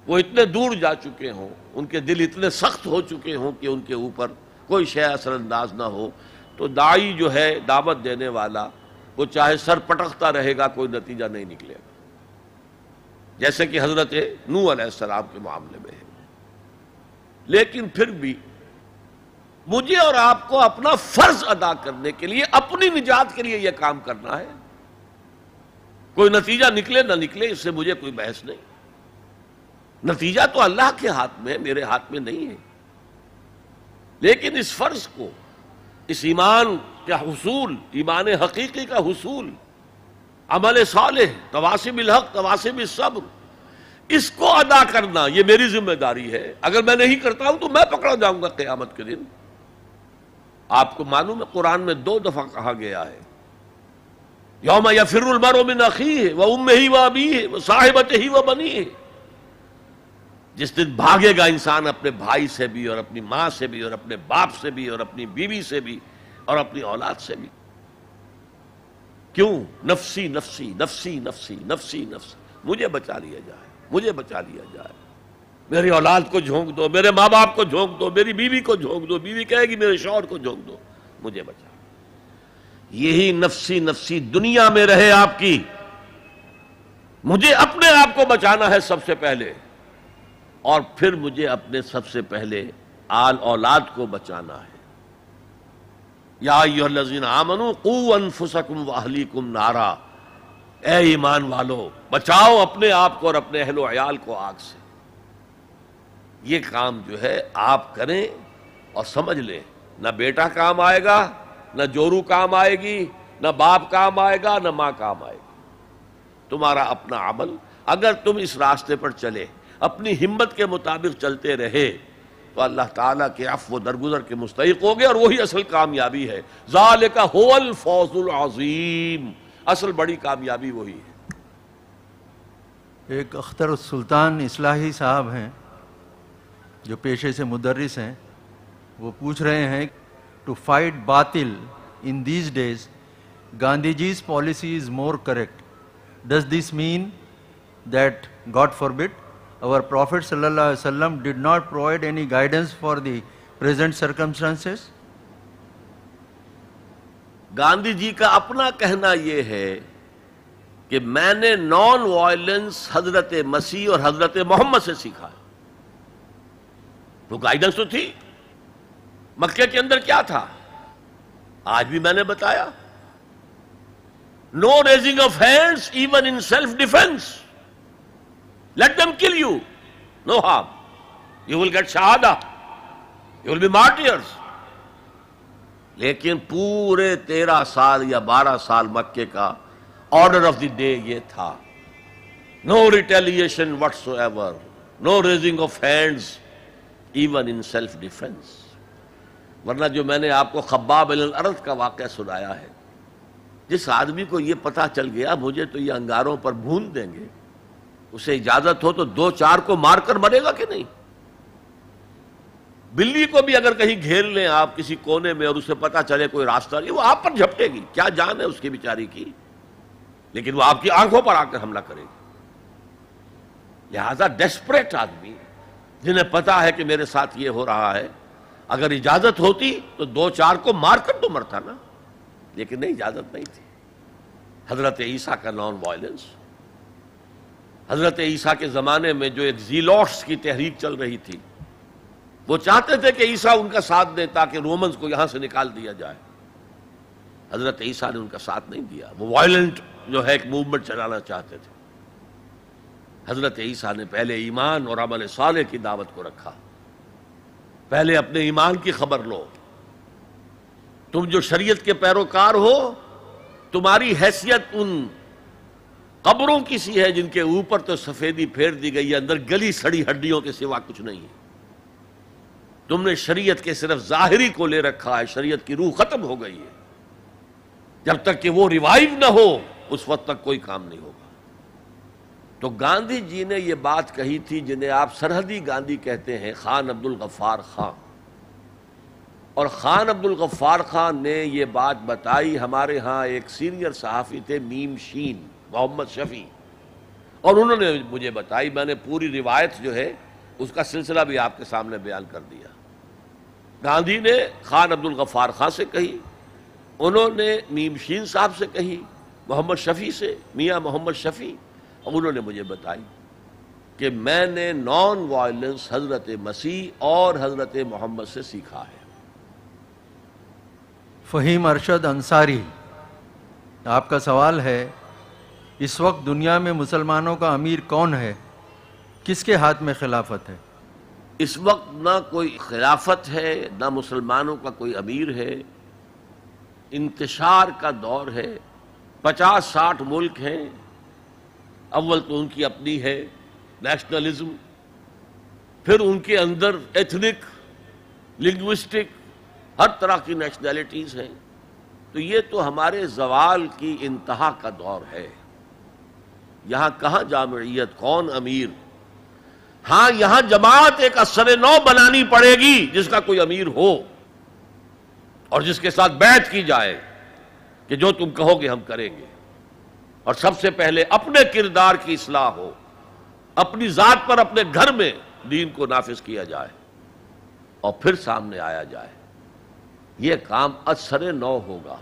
وہ اتنے دور جا چکے ہوں، ان کے دل اتنے سخت ہو چکے ہوں کہ ان کے اوپر کوئی شے اثر انداز نہ ہو، تو داعی جو ہے، دعوت دینے والا، وہ چاہے سر پٹکتا رہے گا، کوئی نتیجہ نہیں نکلے گا، جیسے کہ حضرت نوح علیہ السلام کے معاملے میں ہے۔ لیکن پھر بھی مجھے اور آپ کو اپنا فرض ادا کرنے کے لیے، اپنی نجات کے لیے یہ کام کرنا ہے۔ کوئی نتیجہ نکلے نہ نکلے، اس سے مجھے کوئی بحث نہیں، نتیجہ تو اللہ کے ہاتھ میں ہے، میرے ہاتھ میں نہیں ہے۔ لیکن اس فرض کو، اس ایمان کا حصول، ایمان حقیقی کا حصول، عمل صالح، تواصی بالحق، تواصی بالصبر، اس کو ادا کرنا یہ میری ذمہ داری ہے۔ اگر میں نہیں کرتا ہوں تو میں پکڑا جاؤں گا قیامت کے دن۔ آپ کو معلوم ہے قرآن میں 2 دفعہ کہا گیا ہے، یوم یفر المرء من اخیہ وامہ وابیہ وصاحبتہ وبنیہ، جس دن بھاگے گا انسان اپنے بھائی سے بھی، اور اپنی ماں سے بھی، اور اپنے باپ سے بھی، اور اپنی بیوی سے بھی، اور اپنی اولاد سے بھی۔ کیوں؟ نفسی نفسی نفسی نفسی نفسی نفسی، مجھے بچا لیا جائے، مجھے بچا لیا جائے، میری اولاد کو جھونک دو، میرے ماں باپ کو جھونک دو، میری بیوی کو جھونک دو، بیوی کہے گی میرے شوہر کو جھونک دو، مجھے بچا۔ یہی نفسی نفسی دنیا میں رہے آپ کی، مجھے اپنے آپ کو بچانا ہے سب سے پہلے، اور پھر مجھے اپنے سب سے پہلے آل اولاد کو بچانا ہے۔ یا ایھا الذین آمنوا قوا انفسکم واہلیکم نارا، اے ایمان والو بچاؤ اپنے آپ کو اور اپنے اہل و عیال کو آگ سے۔ یہ کام جو ہے آپ کریں اور سمجھ لیں، نہ بیٹا کام آئے گا، نہ جورو کام آئے گی، نہ باپ کام آئے گا، نہ ماں کام آئے گی۔ تمہارا اپنا عمل، اگر تم اس راستے پر چلے، اپنی ہمت کے مطابق چلتے رہے، تو اللہ تعالیٰ کے عفو و درگزر کے مستحق ہوگے، اور وہی اصل کامیابی ہے۔ ذالک هو الفوز العظیم، اصل بڑی کامیابی وہی ہے۔ ایک اختر السلطان اصلاحی صاحب ہیں جو پیشے سے مدرس ہیں، وہ پوچھ رہے ہیں، ٹو فائٹ باطل in these days Gandhi ji's policy is more correct, does this mean that God forbid our Prophet sallallahu alaihi wasallam did not provide any guidance for the present circumstances? Gandhi ji کا اپنا کہنا یہ ہے کہ میں نے نان وائلنس حضرت مسیح اور حضرت محمد سے سیکھا ہے۔ تو گائیڈنس تو تھی، مکے کے اندر کیا تھا؟ آج بھی میں نے بتایا، no raising of hands even in self defence. Let them kill you, no harm. You will get shahada, you will be martyrs. لیکن پورے 13 سال یا 12 سال مکے کا آرڈر آف دی ڈے یہ تھا، no retaliation whatsoever, no raising of hands even in self defense. ورنہ جو میں نے آپ کو خباب بن الارض کا واقعہ سنایا ہے، جس آدمی کو یہ پتا چل گیا مجھے تو یہ انگاروں پر بھون دیں گے، اسے اجازت ہو تو 2-4 کو مار کر مرے گا کہ نہیں؟ بلی کو بھی اگر کہیں گھیر لیں آپ کسی کونے میں اور اسے پتا چلے کوئی راستہ نہیں، وہ آپ پر جھپٹے گی، کیا جان ہے اس کی بیچاری کی، لیکن وہ آپ کی آنکھوں پر آ کر حملہ کرے گی۔ لہذا ڈیسپریٹ آدمی جنہیں پتا ہے کہ میرے ساتھ یہ ہو رہا ہے، اگر اجازت ہوتی تو دو چار کو مار کر تو مرتا نا، لیکن نہیں، اجازت نہیں تھی۔ حضرت عیسیٰ کا نان وائلنس، حضرت عیسیٰ کے زمانے میں جو ایک زیلوٹس کی تحریک چل رہی تھی، وہ چاہتے تھے کہ عیسیٰ ان کا ساتھ دے تاکہ رومنز کو یہاں سے نکال دیا جائے۔ حضرت عیسیٰ نے ان کا ساتھ نہیں دیا، وہ وائلنٹ جو ہے ایک موومنٹ چلانا چاہتے تھے۔ حضرت عیسیٰ نے پہلے ایمان اور عمل صالح کی دعوت کو رکھا، پہلے اپنے ایمان کی خبر لو، تم جو شریعت کے پیروکار ہو، تمہاری حیثیت ان قبروں کی سی ہے جن کے اوپر تو سفیدی پھیر دی گئی ہے، اندر گلی سڑی ہڈیوں کے سوا کچھ نہیں ہے۔ تم نے شریعت کے صرف ظاہری کو لے رکھا ہے، شریعت کی روح ختم ہو گئی ہے۔ جب تک کہ وہ ریوائیو نہ ہو اس وقت تک کوئی کام نہیں ہوگا۔ تو گاندھی جی نے یہ بات کہی تھی جنہیں آپ سرحدی گاندھی کہتے ہیں، خان عبد الغفار خان، اور خان عبد الغفار خان نے یہ بات بتائی۔ ہمارے ہاں ایک سینئر صحافی تھے میم شین، محمد شفیع، اور انہوں نے مجھے بتائی، میں نے پوری روایت جو ہے اس کا سلسلہ بھی آپ کے سامنے بیان کر دیا۔ گاندھی نے خان عبد الغفار خان سے کہی، انہوں نے میم شین صاحب سے کہی، محمد شفیع سے، میاں محمد شفیع، اور انہوں نے مجھے بتائی کہ میں نے نان وائلنس حضرت مسیح اور حضرت محمد سے سیکھا ہے۔ فہیم ارشد انصاری، آپ کا سوال ہے، اس وقت دنیا میں مسلمانوں کا امیر کون ہے؟ کس کے ہاتھ میں خلافت ہے؟ اس وقت نہ کوئی خلافت ہے، نہ مسلمانوں کا کوئی امیر ہے، انتشار کا دور ہے، 50-60 ملک ہیں، اول تو ان کی اپنی ہے نیشنلزم، پھر ان کے اندر ایتھنک، لنگوسٹک، ہر طرح کی نیشنلٹیز ہیں۔ تو یہ تو ہمارے زوال کی انتہا کا دور ہے۔ یہاں کہاں جامعیت، کون امیر؟ ہاں یہاں جماعت ایک اثر نو بنانی پڑے گی جس کا کوئی امیر ہو اور جس کے ساتھ بیعت کی جائے کہ جو تم کہو گے ہم کریں گے، اور سب سے پہلے اپنے کردار کی اصلاح ہو، اپنی ذات پر اپنے گھر میں دین کو نافذ کیا جائے اور پھر سامنے آیا جائے۔ یہ کام اثر نو ہوگا۔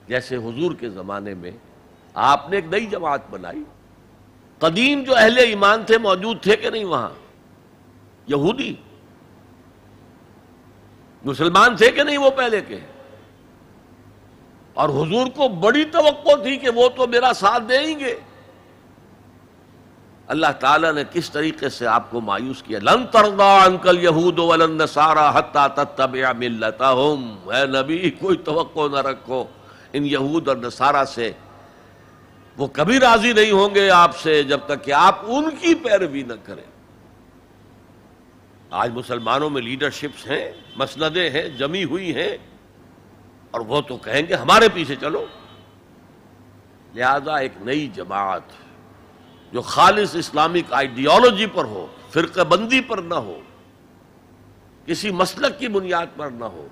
جیسے حضور کے زمانے میں آپ نے ایک نئی جماعت بنائی، قدیم جو اہل ایمان تھے موجود تھے کہ نہیں وہاں؟ یہودی مسلمان تھے کہ نہیں وہ پہلے کے؟ اور حضور کو بڑی توقع تھی کہ وہ تو میرا ساتھ دیں گے۔ اللہ تعالیٰ نے کس طریقے سے آپ کو مایوس کیا، لن ترضی عنک الیہود ولا النصارى حتی تتبع ملتہم۔ اے نبی کوئی توقع نہ رکھو ان یہود اور نصارہ سے، وہ کبھی راضی نہیں ہوں گے آپ سے جب تک کہ آپ ان کی پیروی نہ کریں۔ آج مسلمانوں میں لیڈرشپس ہیں، مسندیں ہیں، جمی ہوئی ہیں، اور وہ تو کہیں گے ہمارے پیچھے چلو۔ لہذا ایک نئی جماعت جو خالص اسلامک آئیڈیالوجی پر ہو، فرقہ بندی پر نہ ہو، کسی مسلک کی بنیاد پر نہ ہو،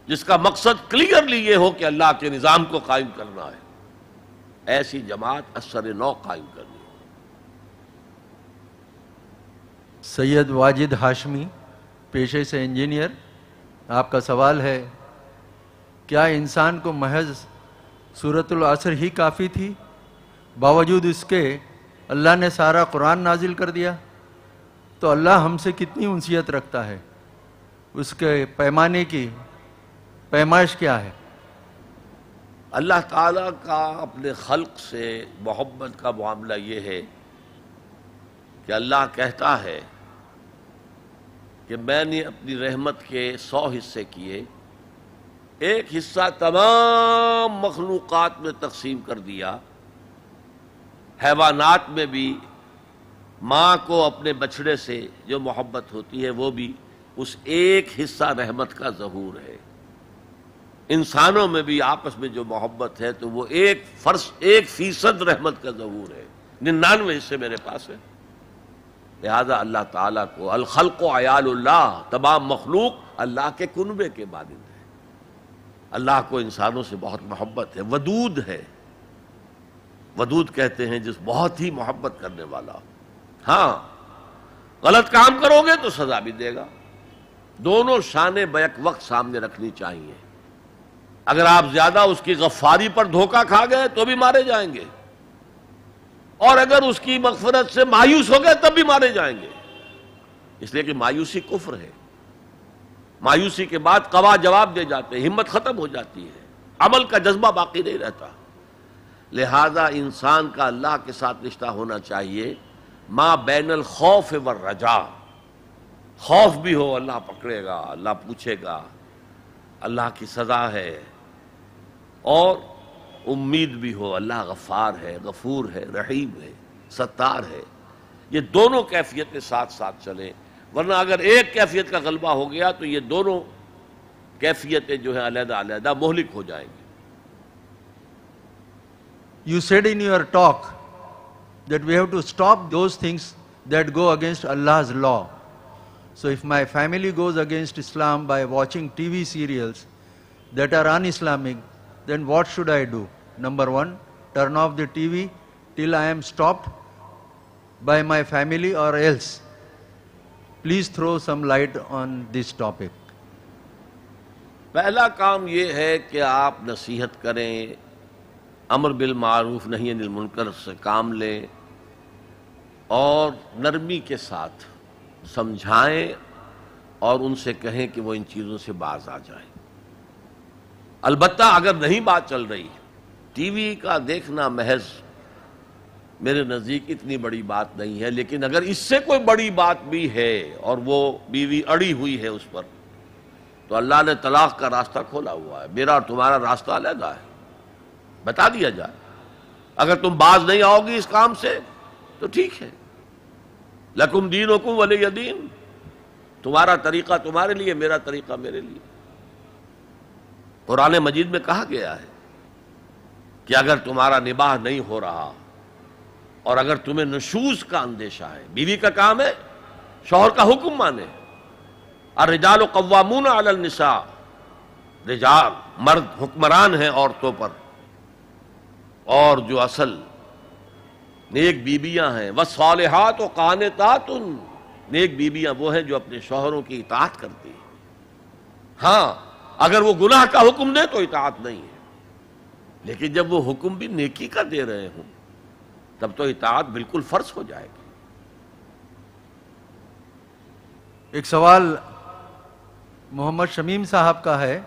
جس کا مقصد کلیئرلی یہ ہو کہ اللہ کے نظام کو قائم کرنا ہے، ایسی جماعت اثر نو قائم کرنی ہے۔ سید واجد ہاشمی، پیشے سے انجینئر، آپ کا سوال ہے، کیا انسان کو محض سورۃ العصر ہی کافی تھی، باوجود اس کے اللہ نے سارا قرآن نازل کر دیا؟ تو اللہ ہم سے کتنی انسیت رکھتا ہے، اس کے پیمانے کی پیمائش کیا ہے؟ اللہ تعالیٰ کا اپنے خلق سے محبت کا معاملہ یہ ہے کہ اللہ کہتا ہے کہ میں نے اپنی رحمت کے 100 حصے کیے، ایک حصہ تمام مخلوقات میں تقسیم کر دیا۔ حیوانات میں بھی ماں کو اپنے بچڑے سے جو محبت ہوتی ہے وہ بھی اس ایک حصہ رحمت کا ظہور ہے۔ انسانوں میں بھی آپس میں جو محبت ہے تو وہ 1% رحمت کا ظہور ہے، 99 حصے میرے پاس ہے۔ لہذا اللہ تعالیٰ کو الخلق عیال اللہ، تمام مخلوق اللہ کے کنبے کے مانند ہے. اللہ کو انسانوں سے بہت محبت ہے، ودود ہے. ودود کہتے ہیں جس بہت ہی محبت کرنے والا. ہاں غلط کام کرو گے تو سزا بھی دے گا. دونوں شانیں بیک وقت سامنے رکھنی چاہیے. اگر آپ زیادہ اس کی غفاری پر دھوکہ کھا گئے تو بھی مارے جائیں گے، اور اگر اس کی مغفرت سے مایوس ہو گئے تب بھی مارے جائیں گے. اس لیے کہ مایوسی کفر ہے. مایوسی کے بعد قوا جواب دے جاتے ہیں، ہمت ختم ہو جاتی ہے، عمل کا جذبہ باقی نہیں رہتا. لہذا انسان کا اللہ کے ساتھ رشتہ ہونا چاہیے ما بین الخوف والرجاء. خوف بھی ہو اللہ پکڑے گا، اللہ پوچھے گا، اللہ کی سزا ہے، اور امید بھی ہو اللہ غفار ہے، غفور ہے، رحیم ہے، ستار ہے. یہ دونوں کیفیتیں ساتھ ساتھ چلیں، ورنہ اگر ایک کیفیت کا غلبہ ہو گیا تو یہ دونوں کیفیتیں جو ہیں علیحدہ علیحدہ مہلک ہو جائیں گی. You said in your talk that we have to stop those things that go against Allah's law. So if my family goes against Islam by watching TV serials that are un-Islamic, then what should I do? Number one, turn off the TV till I am stopped by my family, or else? Please throw some light on this topic. پہلا کام یہ ہے کہ آپ نصیحت کریں، امر بالمعروف نہی عن المنکر سے کام لیں، اور نرمی کے ساتھ سمجھائیں اور ان سے کہیں کہ وہ ان چیزوں سے باز آ جائیں. البتہ اگر نہیں بات چل رہی، ٹی وی کا دیکھنا محض میرے نزدیک اتنی بڑی بات نہیں ہے، لیکن اگر اس سے کوئی بڑی بات بھی ہے اور وہ بیوی اڑی ہوئی ہے اس پر، تو اللہ نے طلاق کا راستہ کھولا ہوا ہے. میرا اور تمہارا راستہ علیحدہ ہے، بتا دیا جائے. اگر تم باز نہیں آؤ گی اس کام سے تو ٹھیک ہے، لکم دینکم ولی دین، تمہارا طریقہ تمہارے لیے، میرا طریقہ میرے لیے. قرآن مجید میں کہا گیا ہے کہ اگر تمہارا نباہ نہیں ہو رہا اور اگر تمہیں نشوز کا اندیشہ ہے، بیوی کا کام ہے شوہر کا حکم مانے. الرجال قوامون علی النساء، رجال مرد حکمران ہیں عورتوں پر، اور جو اصل نیک بیویاں ہیں والصالحات قانتات، نیک بیویاں وہ ہیں جو اپنے شوہروں کی اطاعت کرتی ہیں. ہاں اگر وہ گناہ کا حکم دے تو اطاعت نہیں ہے، لیکن جب وہ حکم بھی نیکی کا دے رہے ہوں تب تو اطاعت بالکل فرض ہو جائے گی. ایک سوال محمد شمیم صاحب کا ہے.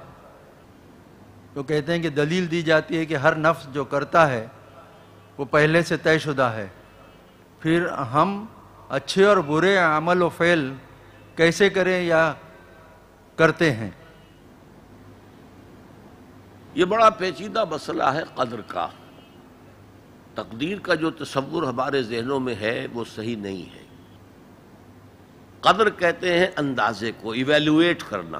تو کہتے ہیں کہ دلیل دی جاتی ہے کہ ہر نفس جو کرتا ہے وہ پہلے سے طے شدہ ہے، پھر ہم اچھے اور برے عمل و فعل کیسے کریں یا کرتے ہیں؟ یہ بڑا پیچیدہ مسئلہ ہے قدر کا. تقدیر کا جو تصور ہمارے ذہنوں میں ہے وہ صحیح نہیں ہے. قدر کہتے ہیں اندازے کو، ایویلویٹ کرنا،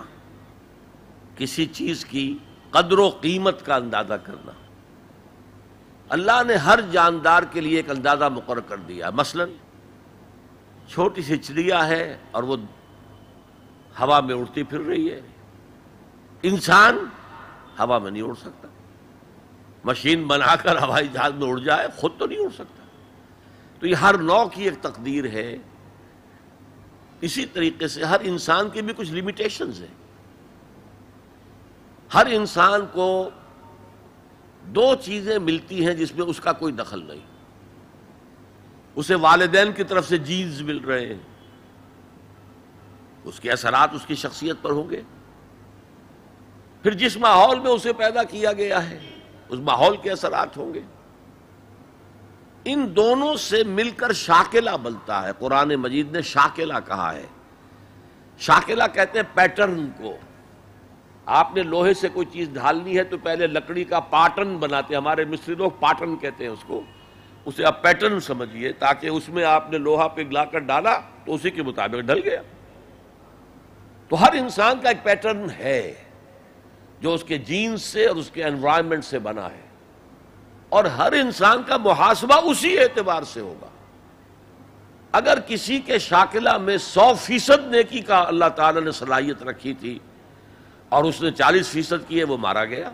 کسی چیز کی قدر و قیمت کا اندازہ کرنا. اللہ نے ہر جاندار کے لیے ایک اندازہ مقرر کر دیا. مثلا چھوٹی سی چڑیا ہے اور وہ ہوا میں اڑتی پھر رہی ہے. انسان ہوا میں نہیں اڑ سکتا. مشین بنا کر ہوائی جہاز میں اڑ جائے، خود تو نہیں اڑ سکتا. تو یہ ہر نوع کی ایک تقدیر ہے. اسی طریقے سے ہر انسان کی بھی کچھ لیمیٹیشنز ہیں. ہر انسان کو دو چیزیں ملتی ہیں جس میں اس کا کوئی دخل نہیں. اسے والدین کی طرف سے جینز مل رہے ہیں، اس کے اثرات اس کی شخصیت پر ہوں گے. پھر جس ماحول میں اسے پیدا کیا گیا ہے اس ماحول کے اثرات ہوں گے. ان دونوں سے مل کر شاکلہ بنتا ہے. قرآن مجید نے شاکلہ کہا ہے. شاکلہ کہتے ہیں پیٹرن کو. آپ نے لوہے سے کوئی چیز ڈھالنی ہے تو پہلے لکڑی کا پاٹرن بناتے ہیں. ہمارے مصری لوگ پاٹرن کہتے ہیں اس کو. اسے آپ پیٹرن سمجھیے تاکہ اس میں آپ نے لوہا پگھلا کر ڈالا تو اسی کے مطابق ڈھل گیا. تو ہر انسان کا ایک پیٹرن ہے جو اس کے جینز سے اور اس کے انوائرمنٹ سے بنا ہے، اور ہر انسان کا محاسبہ اسی اعتبار سے ہوگا. اگر کسی کے شاکلہ میں 100% نیکی کا اللہ تعالیٰ نے صلاحیت رکھی تھی اور اس نے 40% کی ہے، وہ مارا گیا.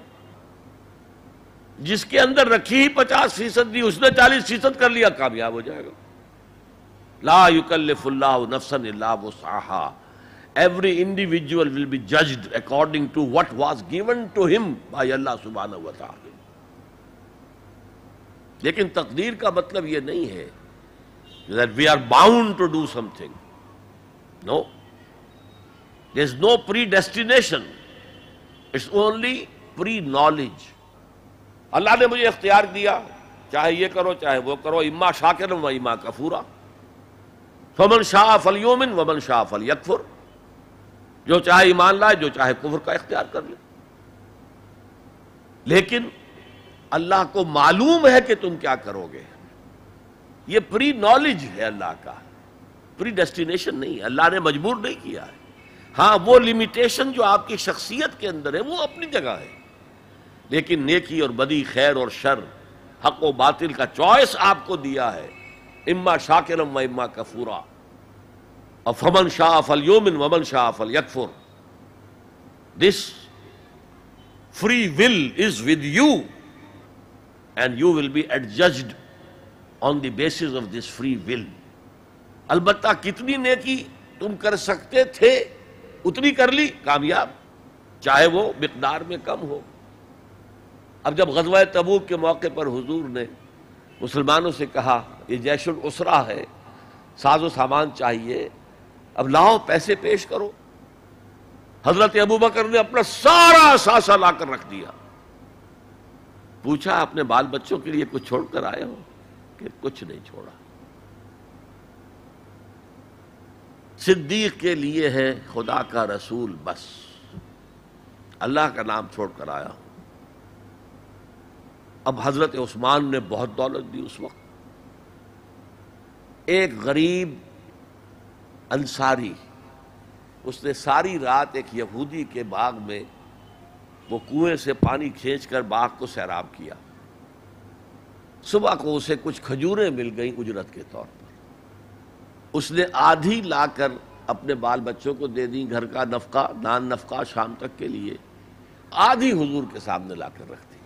جس کے اندر رکھی ہی 50% دی، اس نے 40% کر لیا، کامیاب ہو جائے گا. لا یکلف اللہ نفسا الا وسعها. Every individual will be judged according to what was given to him by Allah subhanahu wa ta'ala. لیکن تقدیر کا مطلب یہ نہیں ہے that we are bound to do something. No. There is no predestination. It's only pre-knowledge. اللہ نے مجھے اختیار دیا، چاہے یہ کرو چاہے وہ کرو، اما شاکرا و اما کفورا. فمن شاء فلیؤمن ومن شاء فلیکفر. جو چاہے ایمان لائے، جو چاہے کفر کا اختیار کر لے. لیکن اللہ کو معلوم ہے کہ تم کیا کرو گے. یہ پری نالج ہے اللہ کا، پری ڈیسٹینیشن نہیں ہے. اللہ نے مجبور نہیں کیا ہے. ہاں وہ لمیٹیشن جو آپ کی شخصیت کے اندر ہے وہ اپنی جگہ ہے، لیکن نیکی اور بدی، خیر اور شر، حق و باطل کا چوائس آپ کو دیا ہے. اما شاکرا و اما کفورا. اور فمن شاء فلیؤمن ومن شاء فلیکفر. This free will is with you and you will be adjudged on the basis of this free will. البتہ کتنی نیکی تم کر سکتے تھے اتنی کر لی، کامیاب، چاہے وہ مقدار میں کم ہو. اب جب غزوہ تبوک کے موقع پر حضور نے مسلمانوں سے کہا یہ جیش العسرہ ہے، ساز و سامان چاہیے، اب لاؤ پیسے پیش کرو. حضرت ابوبکر نے اپنا سارا اثاثہ لا کر رکھ دیا. پوچھا اپنے بال بچوں کے لیے کچھ چھوڑ کر آئے ہو؟ کہ کچھ نہیں چھوڑا. صدیق کے لیے ہے خدا کا رسول، بس اللہ کا نام چھوڑ کر آیا ہوں. اب حضرت عثمان نے بہت دولت دی اس وقت. ایک غریب انصاری، اس نے ساری رات ایک یہودی کے باغ میں وہ کنویں سے پانی کھینچ کر باغ کو سیراب کیا. صبح کو اسے کچھ کھجوریں مل گئیں اجرت کے طور پر. اس نے آدھی لا کر اپنے بال بچوں کو دے دیں، گھر کا نفقہ، نان نفقہ شام تک کے لیے. آدھی حضور کے سامنے لا کر رکھ دی.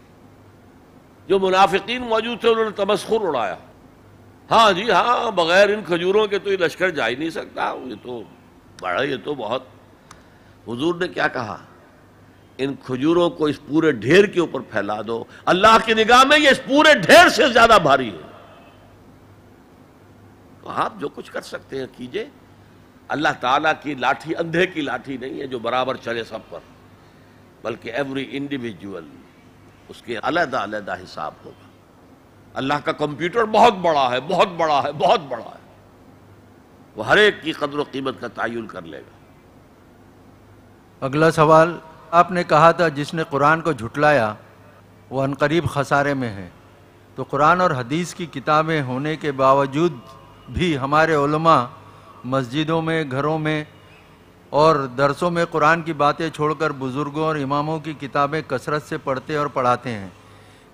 جو منافقین موجود تھے انہوں نے تمسخر اڑایا. ہاں جی ہاں، بغیر ان کھجوروں کے تو یہ لشکر جا ہی نہیں سکتا، یہ تو بڑا، یہ تو بہت. حضور نے کیا کہا؟ ان کھجوروں کو اس پورے ڈھیر کے اوپر پھیلا دو، اللہ کی نگاہ میں یہ اس پورے ڈھیر سے زیادہ بھاری ہے. تو آپ جو کچھ کر سکتے ہیں کیجئے. اللہ تعالیٰ کی لاٹھی اندھے کی لاٹھی نہیں ہے جو برابر چلے سب پر، بلکہ ایوری انڈیویجول اس کے علیحدہ علیحدہ حساب ہوگا. اللہ کا کمپیوٹر بہت بڑا ہے، بہت بڑا ہے، بہت بڑا ہے. وہ ہر ایک کی قدر و قیمت کا تعین کر لے گا. اگلا سوال، آپ نے کہا تھا جس نے قرآن کو جھٹلایا وہ عنقریب خسارے میں ہے. تو قرآن اور حدیث کی کتابیں ہونے کے باوجود بھی ہمارے علماء مسجدوں میں، گھروں میں اور درسوں میں قرآن کی باتیں چھوڑ کر بزرگوں اور اماموں کی کتابیں کثرت سے پڑھتے اور پڑھاتے ہیں.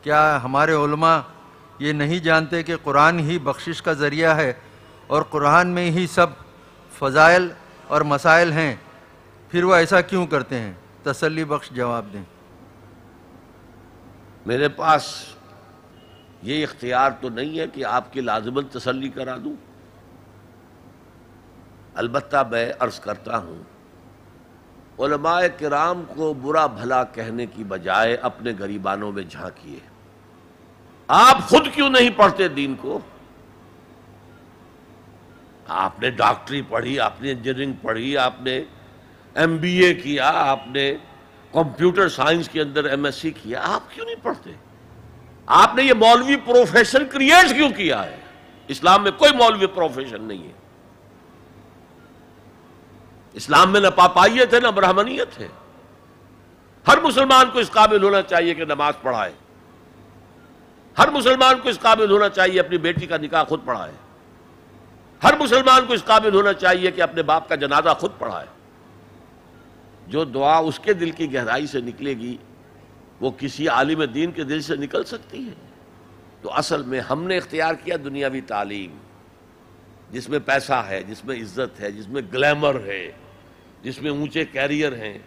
کیا ہمارے علماء یہ نہیں جانتے کہ قرآن ہی بخشش کا ذریعہ ہے اور قرآن میں ہی سب فضائل اور مسائل ہیں؟ پھر وہ ایسا کیوں کرتے ہیں؟ تسلی بخش جواب دیں. میرے پاس یہ اختیار تو نہیں ہے کہ آپ کی لازماً تسلی کرا دوں. البتہ میں عرض کرتا ہوں، علماء کرام کو برا بھلا کہنے کی بجائے اپنے گریبانوں میں جھانکیے. آپ خود کیوں نہیں پڑھتے دین کو؟ آپ نے ڈاکٹری پڑھی، آپ نے انجینئرنگ پڑھی، آپ نے MBA کیا، آپ نے کمپیوٹر سائنس کے اندر MSc کیا، آپ کیوں نہیں پڑھتے؟ آپ نے یہ مولوی پروفیشن کریٹ کیوں کیا ہے؟ اسلام میں کوئی مولوی پروفیشن نہیں ہے. اسلام میں نہ پاپائیت ہے نہ برہمنیت ہے. ہر مسلمان کو اس قابل ہونا چاہیے کہ نماز پڑھائے. ہر مسلمان کو اس قابل ہونا چاہیے اپنی بیٹی کا نکاح خود پڑھائے. ہر مسلمان کو اس قابل ہونا چاہیے کہ اپنے باپ کا جنازہ خود پڑھائے. جو دعا اس کے دل کی گہرائی سے نکلے گی وہ کسی عالم دین کے دل سے نکل سکتی ہے. تو اصل میں ہم نے اختیار کیا دنیاوی تعلیم، جس میں پیسہ ہے، جس میں عزت ہے، جس میں گلیمر ہے، جس میں اونچے کیریئر ہیں،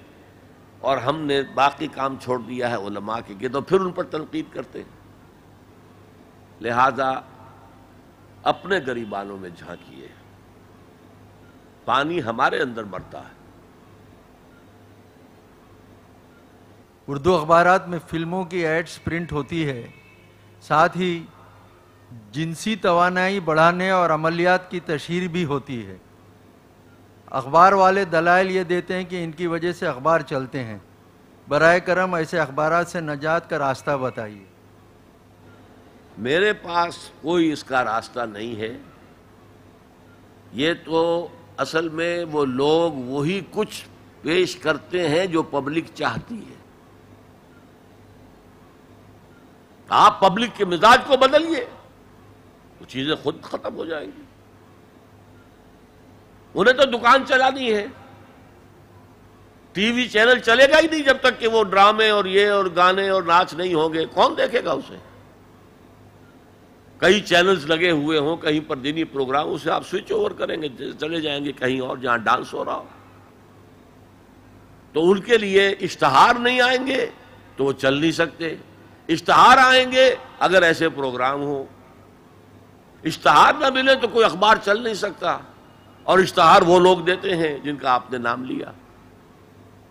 اور ہم نے باقی کام چھوڑ دیا ہے علماء کے تو پھر ان پر تنقید کرتے ہیں۔ لہذا اپنے گریبانوں میں جھانکیے، پانی ہمارے اندر بڑھتا ہے۔ اردو اخبارات میں فلموں کی ایڈز پرنٹ ہوتی ہے، ساتھ ہی جنسی توانائی بڑھانے اور عملیات کی تشہیر بھی ہوتی ہے۔ اخبار والے دلائل یہ دیتے ہیں کہ ان کی وجہ سے اخبار چلتے ہیں۔ برائے کرم ایسے اخبارات سے نجات کا راستہ بتائیے۔ میرے پاس کوئی اس کا راستہ نہیں ہے۔ یہ تو اصل میں وہ لوگ وہی کچھ پیش کرتے ہیں جو پبلک چاہتی ہے۔ آپ پبلک کے مزاج کو بدلیے، وہ چیزیں خود ختم ہو جائیں گی۔ انہیں تو دکان چلانی ہے، ٹی وی چینل چلے گا ہی نہیں جب تک کہ وہ ڈرامے اور یہ اور گانے اور ناچ نہیں ہوں گے۔ کون دیکھے گا اسے؟ کئی چینلز لگے ہوئے ہوں کہیں پر دینی پروگرام، اسے آپ سوئچ اوور کریں گے، چلے جائیں گے کہیں اور جہاں ڈانس ہو رہا ہو۔ تو ان کے لیے اشتہار نہیں آئیں گے تو وہ چل نہیں سکتے۔ اشتہار آئیں گے اگر ایسے پروگرام ہو، اشتہار نہ ملے تو کوئی اخبار چل نہیں سکتا، اور اشتہار وہ لوگ دیتے ہیں جن کا آپ نے نام لیا۔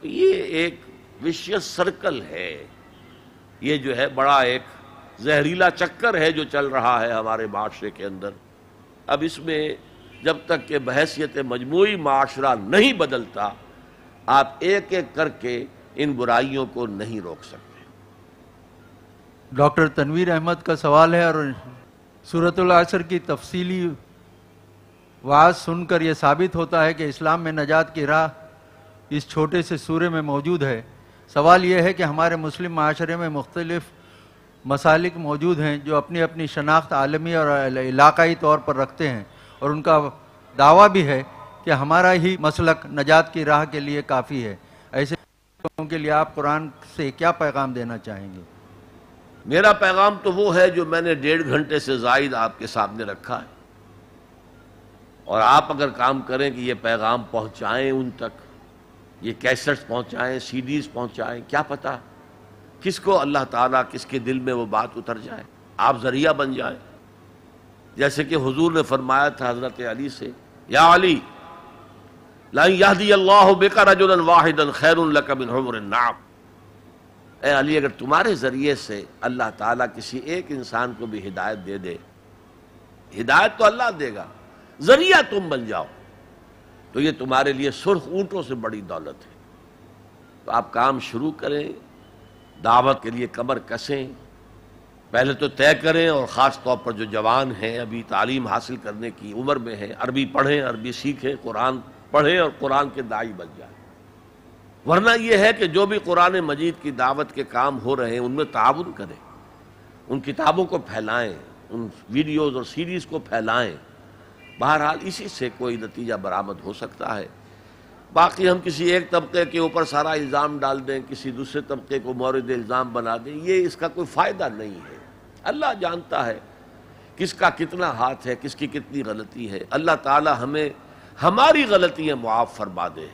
یہ ایک وشیس سرکل ہے، یہ جو ہے بڑا ایک زہریلا چکر ہے جو چل رہا ہے ہمارے معاشرے کے اندر۔ اب اس میں جب تک کہ بحیثیت مجموعی معاشرہ نہیں بدلتا، آپ ایک ایک کر کے ان برائیوں کو نہیں روک سکتے۔ ڈاکٹر تنویر احمد کا سوال ہے، اور سورۃ العصر کی تفصیلی وعظ سن کر یہ ثابت ہوتا ہے کہ اسلام میں نجات کی راہ اس چھوٹے سے سورے میں موجود ہے۔ سوال یہ ہے کہ ہمارے مسلم معاشرے میں مختلف مسالک موجود ہیں جو اپنی اپنی شناخت عالمی اور علاقائی طور پر رکھتے ہیں، اور ان کا دعویٰ بھی ہے کہ ہمارا ہی مسلک نجات کی راہ کے لیے کافی ہے۔ ایسے لوگوں کے لیے آپ قرآن سے کیا پیغام دینا چاہیں گے؟ میرا پیغام تو وہ ہے جو میں نے 1.5 گھنٹے سے زائد آپ کے سامنے رکھا ہے، اور آپ اگر کام کریں کہ یہ پیغام پہنچائیں ان تک، یہ کیسٹس پہنچائیں، سی ڈیز پہنچائیں، کیا پتہ کس کو اللہ تعالیٰ کس کے دل میں وہ بات اتر جائے، آپ ذریعہ بن جائیں۔ جیسے کہ حضور نے فرمایا تھا حضرت علی سے، یا علی لَن يَهْدِيَ اللَّهُ بِكَ رَجُلًا وَاحِدًا خَيْرٌ لَكَ مِنْ حُمُرِ النَّعَمِ۔ اے علی، اگر تمہارے ذریعے سے اللہ تعالیٰ کسی ایک انسان کو بھی ہدایت دے دے، ہدایت تو اللہ دے گا، ذریعہ تم بن جاؤ، تو یہ تمہارے لیے سرخ اونٹوں سے بڑی دولت ہے۔ تو آپ کام شروع کریں، دعوت کے لیے کمر کسیں، پہلے تو طے کریں، اور خاص طور پر جو جوان ہیں ابھی تعلیم حاصل کرنے کی عمر میں ہیں، عربی پڑھیں، عربی سیکھیں، قرآن پڑھیں اور قرآن کے داعی بن جائیں۔ ورنہ یہ ہے کہ جو بھی قرآن مجید کی دعوت کے کام ہو رہے ہیں ان میں تعاون کریں، ان کتابوں کو پھیلائیں، ان ویڈیوز اور سیریز کو پھیلائیں۔ بہرحال اسی سے کوئی نتیجہ برآمد ہو سکتا ہے۔ باقی ہم کسی ایک طبقے کے اوپر سارا الزام ڈال دیں، کسی دوسرے طبقے کو مورد الزام بنا دیں، یہ اس کا کوئی فائدہ نہیں ہے۔ اللہ جانتا ہے کس کا کتنا ہاتھ ہے، کس کی کتنی غلطی ہے۔ اللہ تعالی ہمیں ہماری غلطیاں معاف فرما دے۔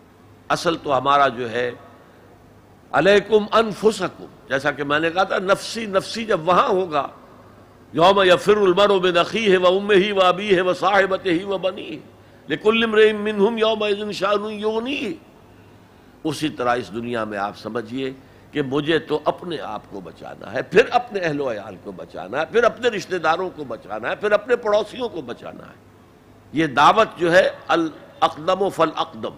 اصل تو ہمارا جو ہے علیکم انفسکم، جیسا کہ میں نے کہا تھا، نفسی نفسی جب وہاں ہوگا، یوم یفر المرء من اخیہ وامہ وابیہ وصاحبتہ وبنیہ لکل امرئ منہم یومئذ شأن یغنیہ، اسی طرح اس دنیا میں آپ سمجھیے کہ مجھے تو اپنے آپ کو بچانا ہے، پھر اپنے اہل و عیال کو بچانا ہے، پھر اپنے رشتہ داروں کو بچانا ہے، پھر اپنے پڑوسیوں کو بچانا ہے۔ یہ دعوت جو ہے الاقدم فالاقدم،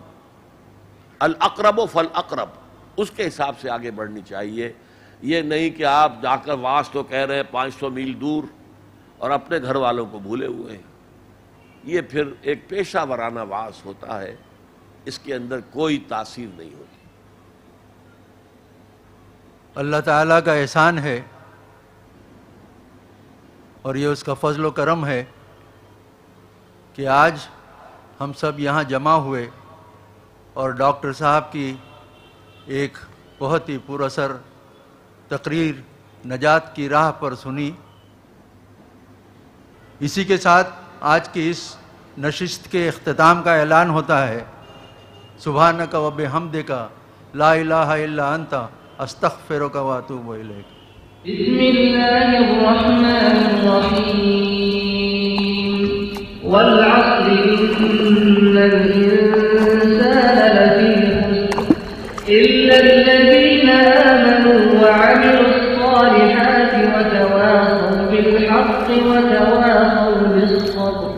الاقرب فالاقرب، اس کے حساب سے آگے بڑھنی چاہیے۔ یہ نہیں کہ آپ جا کر واس تو کہہ رہے ہیں 500 میل دور اور اپنے گھر والوں کو بھولے ہوئے ہیں، یہ پھر ایک پیشہ ورانہ واس ہوتا ہے، اس کے اندر کوئی تاثیر نہیں ہوتی۔ اللہ تعالیٰ کا احسان ہے اور یہ اس کا فضل و کرم ہے کہ آج ہم سب یہاں جمع ہوئے اور ڈاکٹر صاحب کی ایک بہت ہی پر اثر تقریر نجات کی راہ پر سنی۔ اسی کے ساتھ آج کی اس نشست کے اختتام کا اعلان ہوتا ہے، سبحانک و بحمدک لا الہ الا انت استغفرک و اتوب الیک۔ بسم اللہ الرحمن الرحیم والعصر ان الانسان لفی خسر الا الذین آمنوا وعملوا الصالحات وتواصوا بالحق وتواصوا بالصبر